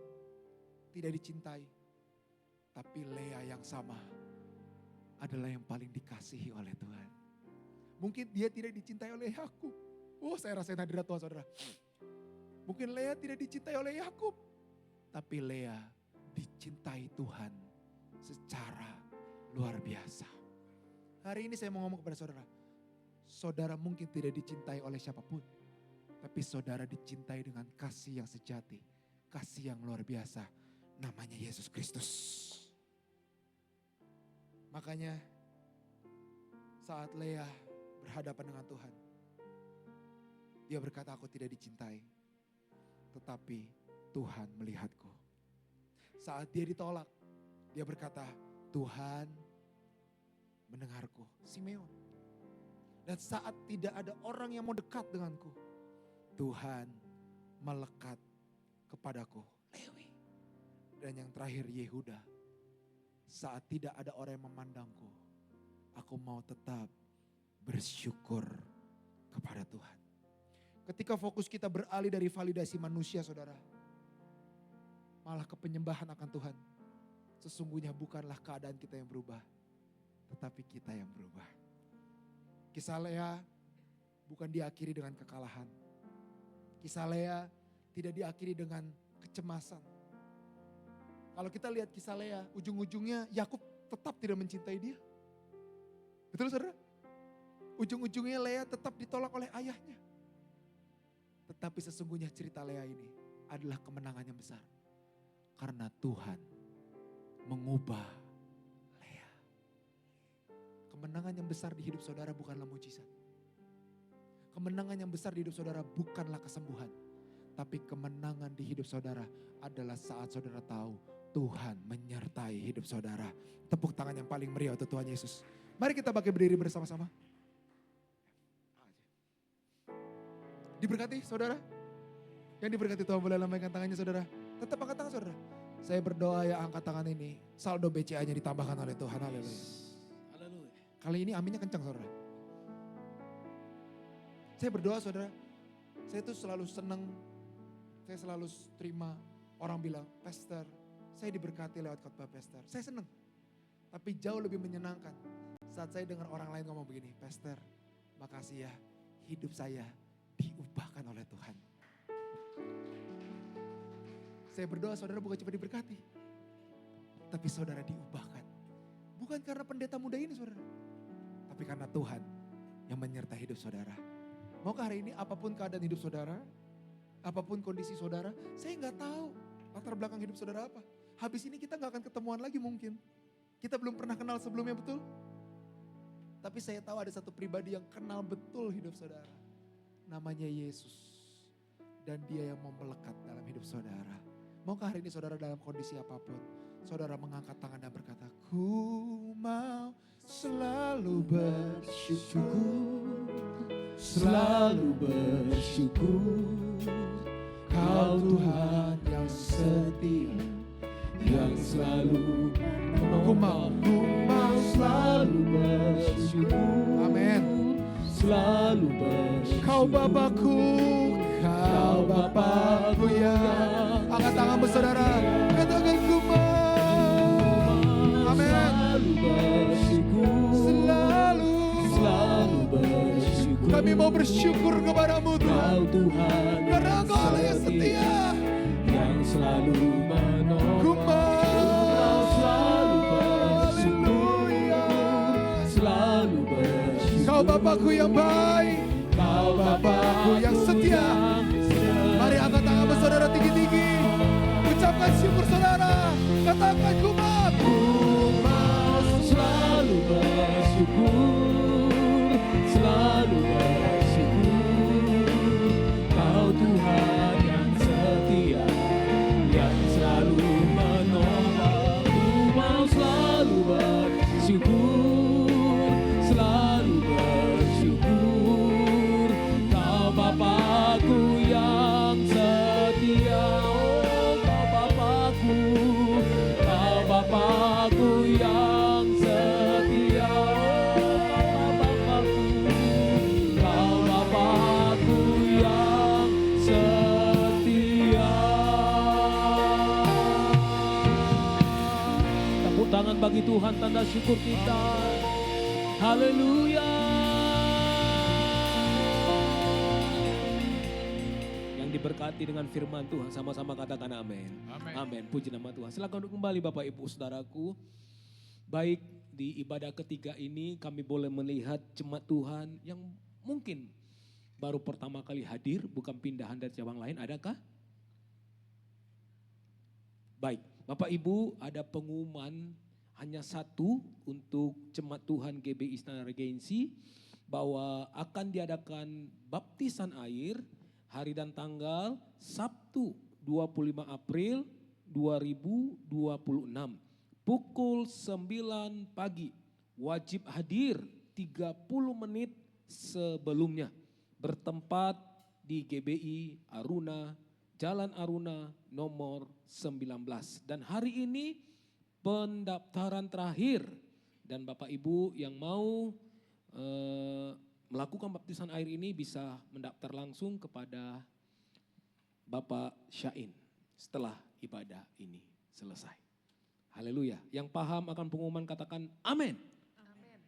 tidak dicintai. Tapi Lea yang sama adalah yang paling dikasihi oleh Tuhan. Mungkin dia tidak dicintai oleh Yakub. Oh, saya rasain hadirat Tuhan saudara. Mungkin Lea tidak dicintai oleh Yakub. Tapi Lea dicintai Tuhan secara luar biasa. Hari ini saya mau ngomong kepada saudara. Saudara mungkin tidak dicintai oleh siapapun. Tapi saudara dicintai dengan kasih yang sejati. Kasih yang luar biasa. Namanya Yesus Kristus. Makanya saat Lea berhadapan dengan Tuhan. Dia berkata, aku tidak dicintai. Tetapi Tuhan melihatku. Saat dia ditolak. Dia berkata, Tuhan mendengarku. Simeon. Dan saat tidak ada orang yang mau dekat denganku. Tuhan melekat kepadaku. Lewi. Dan yang terakhir Yehuda. Saat tidak ada orang yang memandangku. Aku mau tetap bersyukur kepada Tuhan. Ketika fokus kita beralih dari validasi manusia saudara. Malah ke penyembahan akan Tuhan. Sesungguhnya bukanlah keadaan kita yang berubah. Tetapi kita yang berubah. Kisah Lea bukan diakhiri dengan kekalahan. Kisah Lea tidak diakhiri dengan kecemasan. Kalau kita lihat kisah Lea, ujung-ujungnya Yakub tetap tidak mencintai dia. Betul saudara? Ujung-ujungnya Lea tetap ditolak oleh ayahnya. Tetapi sesungguhnya cerita Lea ini adalah kemenangan yang besar. Karena Tuhan mengubah Lea. Kemenangan yang besar di hidup saudara bukanlah mujizat. Kemenangan yang besar di hidup saudara bukanlah kesembuhan. Tapi kemenangan di hidup saudara adalah saat saudara tahu Tuhan menyertai hidup saudara. Tepuk tangan yang paling meriah untuk Tuhan Yesus. Mari kita pakai berdiri bersama-sama. Diberkati saudara. Yang diberkati Tuhan boleh lambaikan tangannya saudara. Tetap angkat tangan saudara. Saya berdoa ya angkat tangan ini. Saldo BCA-nya ditambahkan oleh Tuhan. Haleluya. Kali ini aminnya kencang saudara. Saya berdoa saudara. Saya tuh selalu senang. Saya selalu terima orang bilang, Pastor, saya diberkati lewat khotbah Pastor. Saya senang. Tapi jauh lebih menyenangkan saat saya dengar orang lain ngomong begini, Pastor, makasih ya hidup saya diubahkan oleh Tuhan. Saya berdoa saudara bukan cuma diberkati. Tapi saudara diubahkan. Bukan karena pendeta muda ini saudara. Tapi karena Tuhan yang menyertai hidup saudara. Maukah hari ini apapun keadaan hidup saudara, apapun kondisi saudara, saya gak tahu latar belakang hidup saudara apa. Habis ini kita gak akan ketemuan lagi mungkin. Kita belum pernah kenal sebelumnya betul. Tapi saya tahu ada satu pribadi yang kenal betul hidup saudara. Namanya Yesus. Dan dia yang mau melekat dalam hidup saudara. Maukah hari ini saudara dalam kondisi apapun, saudara mengangkat tangan dan berkata, ku mau selalu bersyukur, selalu bersyukur. Kau Tuhan yang setia, yang selalu ku mau selalu bersyukur. Amin. Selalu bersyukur. Kau Bapakku, Kau Bapakku ya. Angkat tanganmu saudara, katakan ku mau. Amin. Selalu bersyukur. Selalu bersyukur. Kami mau bersyukur kepadamu Tuhan. Tuhan karena Engkau yang setia, yang selalu menolong. Ku mau selalu bersyukur. Selalu bersyukur. Kau Engkau Bapakku yang baik, Engkau Bapakku yang setia. Mari angkat tangan saudara tinggi-tinggi, ucapkan syukur saudara, katakan ku mau selalu bersyukur, selalu bersyukur. Kau Tuhan yang setia, yang selalu menolong. Ku mau selalu bersyukur, selalu bersyukur. Kau Bapakku yang setia, oh Kau Bapakku, Kau Bapakku yang setia, oh Bapakku, Kau Bapakku yang setia. Tepuk tangan bagi Tuhan, tanda syukur kita. Haleluya. Yang diberkati dengan firman Tuhan, sama-sama katakan amin. Amin. Puji nama Tuhan. Silakan duduk kembali Bapak Ibu Saudaraku. Baik, di ibadah ketiga ini kami boleh melihat jemaat Tuhan yang mungkin baru pertama kali hadir, bukan pindahan dari cabang lain, adakah? Baik, Bapak Ibu, ada pengumuman hanya satu untuk jemaat Tuhan GB Istana Regensi, bahwa akan diadakan baptisan air hari dan tanggal Sabtu 25 April 2026. Pukul 9 pagi, wajib hadir 30 menit sebelumnya. Bertempat di GBI Aruna, Jalan Aruna nomor 19. Dan hari ini pendaftaran terakhir. Dan Bapak Ibu yang mau melakukan baptisan air ini bisa mendaftar langsung kepada Bapak Syain setelah ibadah ini selesai. Haleluya. Yang paham akan pengumuman katakan amin.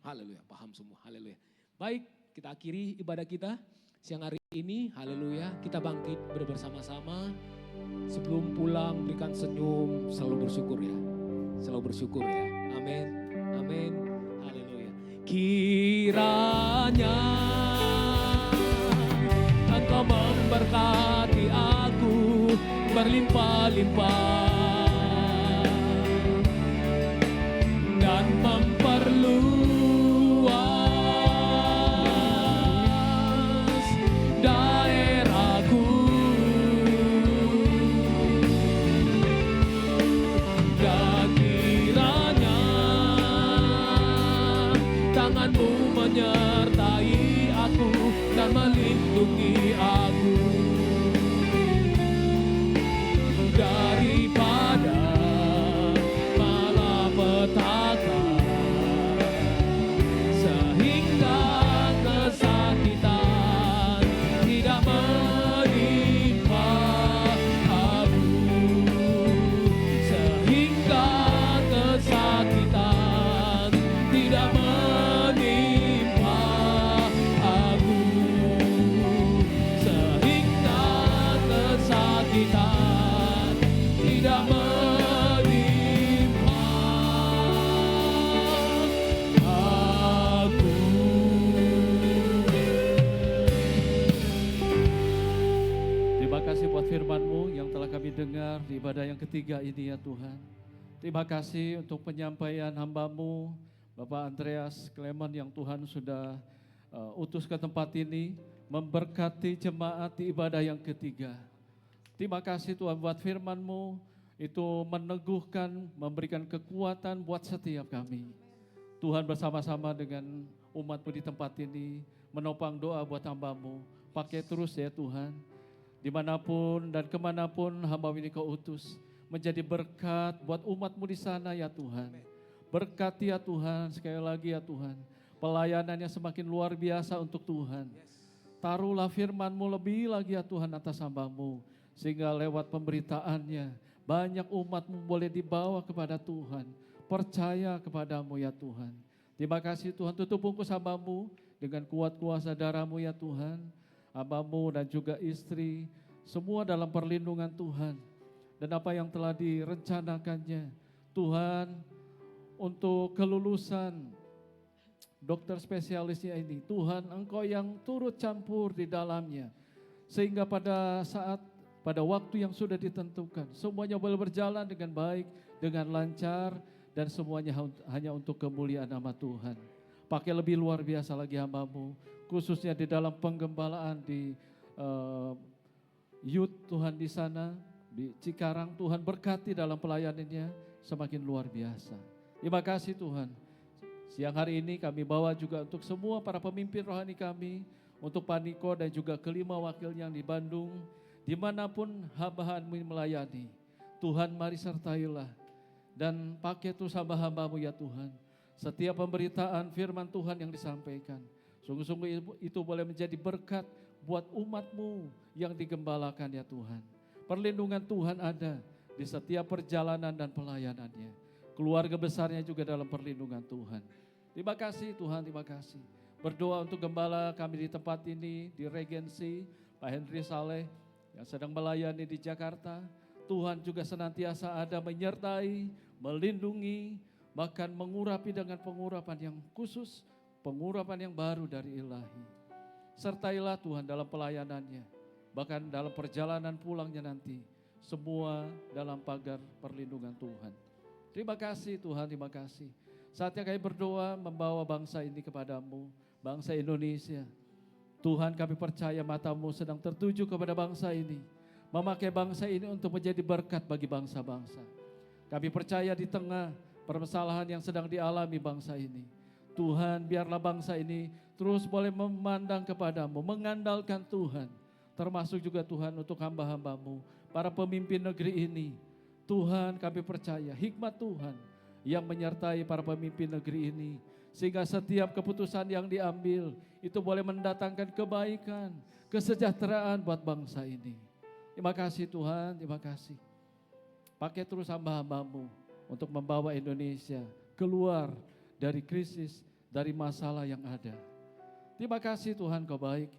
Haleluya, paham semua. Haleluya. Baik, kita akhiri ibadah kita siang hari ini. Haleluya. Kita bangkit bersama-sama. Sebelum pulang berikan senyum, selalu bersyukur ya. Selalu bersyukur ya. Amin. Amin. Haleluya. Kiranya Engkau memberkati aku berlimpah-limpah dan memperluas daerahku, dan kiranya tangan-Mu menyertai aku dan melindungi aku daripada malapetaka, sehingga kesakitan tidak menimpa aku, sehingga kesakitan tidak menimpa aku, sehingga kesakitan tidak menimpa aku. Terima kasih buat firman-Mu yang telah kami dengar di ibadah yang ketiga ini ya Tuhan. Terima kasih untuk penyampaian hamba-Mu, Bapak Andreas Clement yang Tuhan sudah utus ke tempat ini, memberkati jemaat di ibadah yang ketiga. Terima kasih Tuhan buat firman-Mu, itu meneguhkan, memberikan kekuatan buat setiap kami. Tuhan bersama-sama dengan umat-Mu di tempat ini, menopang doa buat hamba-Mu. Pakai terus ya Tuhan, dimanapun dan kemanapun hamba ini Kau utus, menjadi berkat buat umat-Mu di sana ya Tuhan. Berkati ya Tuhan, sekali lagi ya Tuhan, pelayanannya semakin luar biasa untuk Tuhan. Taruhlah firman-Mu lebih lagi ya Tuhan atas hamba-Mu, sehingga lewat pemberitaannya, banyak umat-Mu boleh dibawa kepada Tuhan, percaya kepadamu ya Tuhan. Terima kasih Tuhan, tutup bungkus hamba-Mu dengan kuat kuasa darah-Mu ya Tuhan. Hamba-Mu dan juga istri, semua dalam perlindungan Tuhan. Dan apa yang telah direncanakannya, Tuhan, untuk kelulusan dokter spesialisnya ini. Tuhan, Engkau yang turut campur di dalamnya. Sehingga pada waktu yang sudah ditentukan, semuanya boleh berjalan dengan baik, dengan lancar, dan semuanya hanya untuk kemuliaan nama Tuhan. Pakai lebih luar biasa lagi hamba-Mu, khususnya di dalam penggembalaan di youth Tuhan di sana, di Cikarang. Tuhan berkati dalam pelayanannya semakin luar biasa. Terima kasih Tuhan. Siang hari ini kami bawa juga untuk semua para pemimpin rohani kami, untuk Pak Niko dan juga kelima wakilnya yang di Bandung, dimanapun hamba-Mu melayani. Tuhan mari sertailah dan pakai terus hamba-Mu ya Tuhan. Setiap pemberitaan firman Tuhan yang disampaikan, sungguh-sungguh itu boleh menjadi berkat buat umat-Mu yang digembalakan ya Tuhan. Perlindungan Tuhan ada di setiap perjalanan dan pelayanannya. Keluarga besarnya juga dalam perlindungan Tuhan. Terima kasih Tuhan, terima kasih. Berdoa untuk gembala kami di tempat ini, di Regensi, Pak Henry Saleh yang sedang melayani di Jakarta. Tuhan juga senantiasa ada menyertai, melindungi, bahkan mengurapi dengan pengurapan yang khusus, pengurapan yang baru dari Ilahi. Sertailah Tuhan dalam pelayanannya, bahkan dalam perjalanan pulangnya nanti, semua dalam pagar perlindungan Tuhan. Terima kasih Tuhan, terima kasih. Saatnya kami berdoa membawa bangsa ini kepadamu, bangsa Indonesia. Tuhan, kami percaya mata-Mu sedang tertuju kepada bangsa ini, memakai bangsa ini untuk menjadi berkat bagi bangsa-bangsa. Kami percaya di tengah permasalahan yang sedang dialami bangsa ini, Tuhan, biarlah bangsa ini terus boleh memandang kepadamu, mengandalkan Tuhan. Termasuk juga Tuhan untuk hamba-hamba-Mu, para pemimpin negeri ini. Tuhan, kami percaya hikmat Tuhan yang menyertai para pemimpin negeri ini. Sehingga setiap keputusan yang diambil itu boleh mendatangkan kebaikan, kesejahteraan buat bangsa ini. Terima kasih Tuhan, terima kasih. Pakai terus hamba-hamba-Mu untuk membawa Indonesia keluar dari krisis, dari masalah yang ada. Terima kasih Tuhan, Kau baik.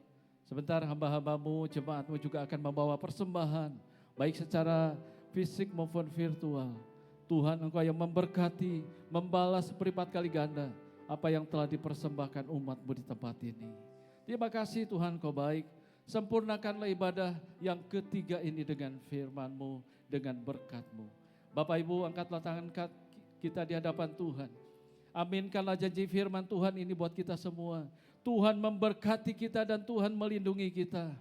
Sebentar hamba-hamba-Mu, jemaat-Mu juga akan membawa persembahan, baik secara fisik maupun virtual. Tuhan, Engkau yang memberkati, membalas seperempat kali ganda apa yang telah dipersembahkan umat-Mu di tempat ini. Terima kasih Tuhan, Kau baik. Sempurnakanlah ibadah yang ketiga ini dengan firman-Mu, dengan berkat-Mu. Bapak Ibu, angkatlah tangan kita di hadapan Tuhan. Aminkanlah janji firman Tuhan ini buat kita semua. Tuhan memberkati kita dan Tuhan melindungi kita.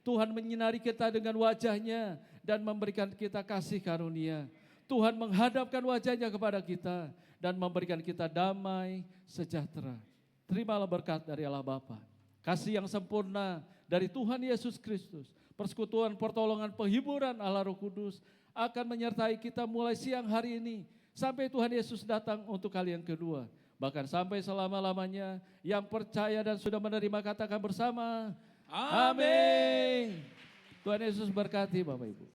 Tuhan menyinari kita dengan wajah-Nya dan memberikan kita kasih karunia. Tuhan menghadapkan wajah-Nya kepada kita dan memberikan kita damai sejahtera. Terimalah berkat dari Allah Bapa, kasih yang sempurna dari Tuhan Yesus Kristus, persekutuan, pertolongan, penghiburan Allah Roh Kudus akan menyertai kita mulai siang hari ini sampai Tuhan Yesus datang untuk kali yang kedua. Bahkan sampai selama-lamanya. Yang percaya dan sudah menerima katakan bersama, amin. Tuhan Yesus berkati Bapak Ibu.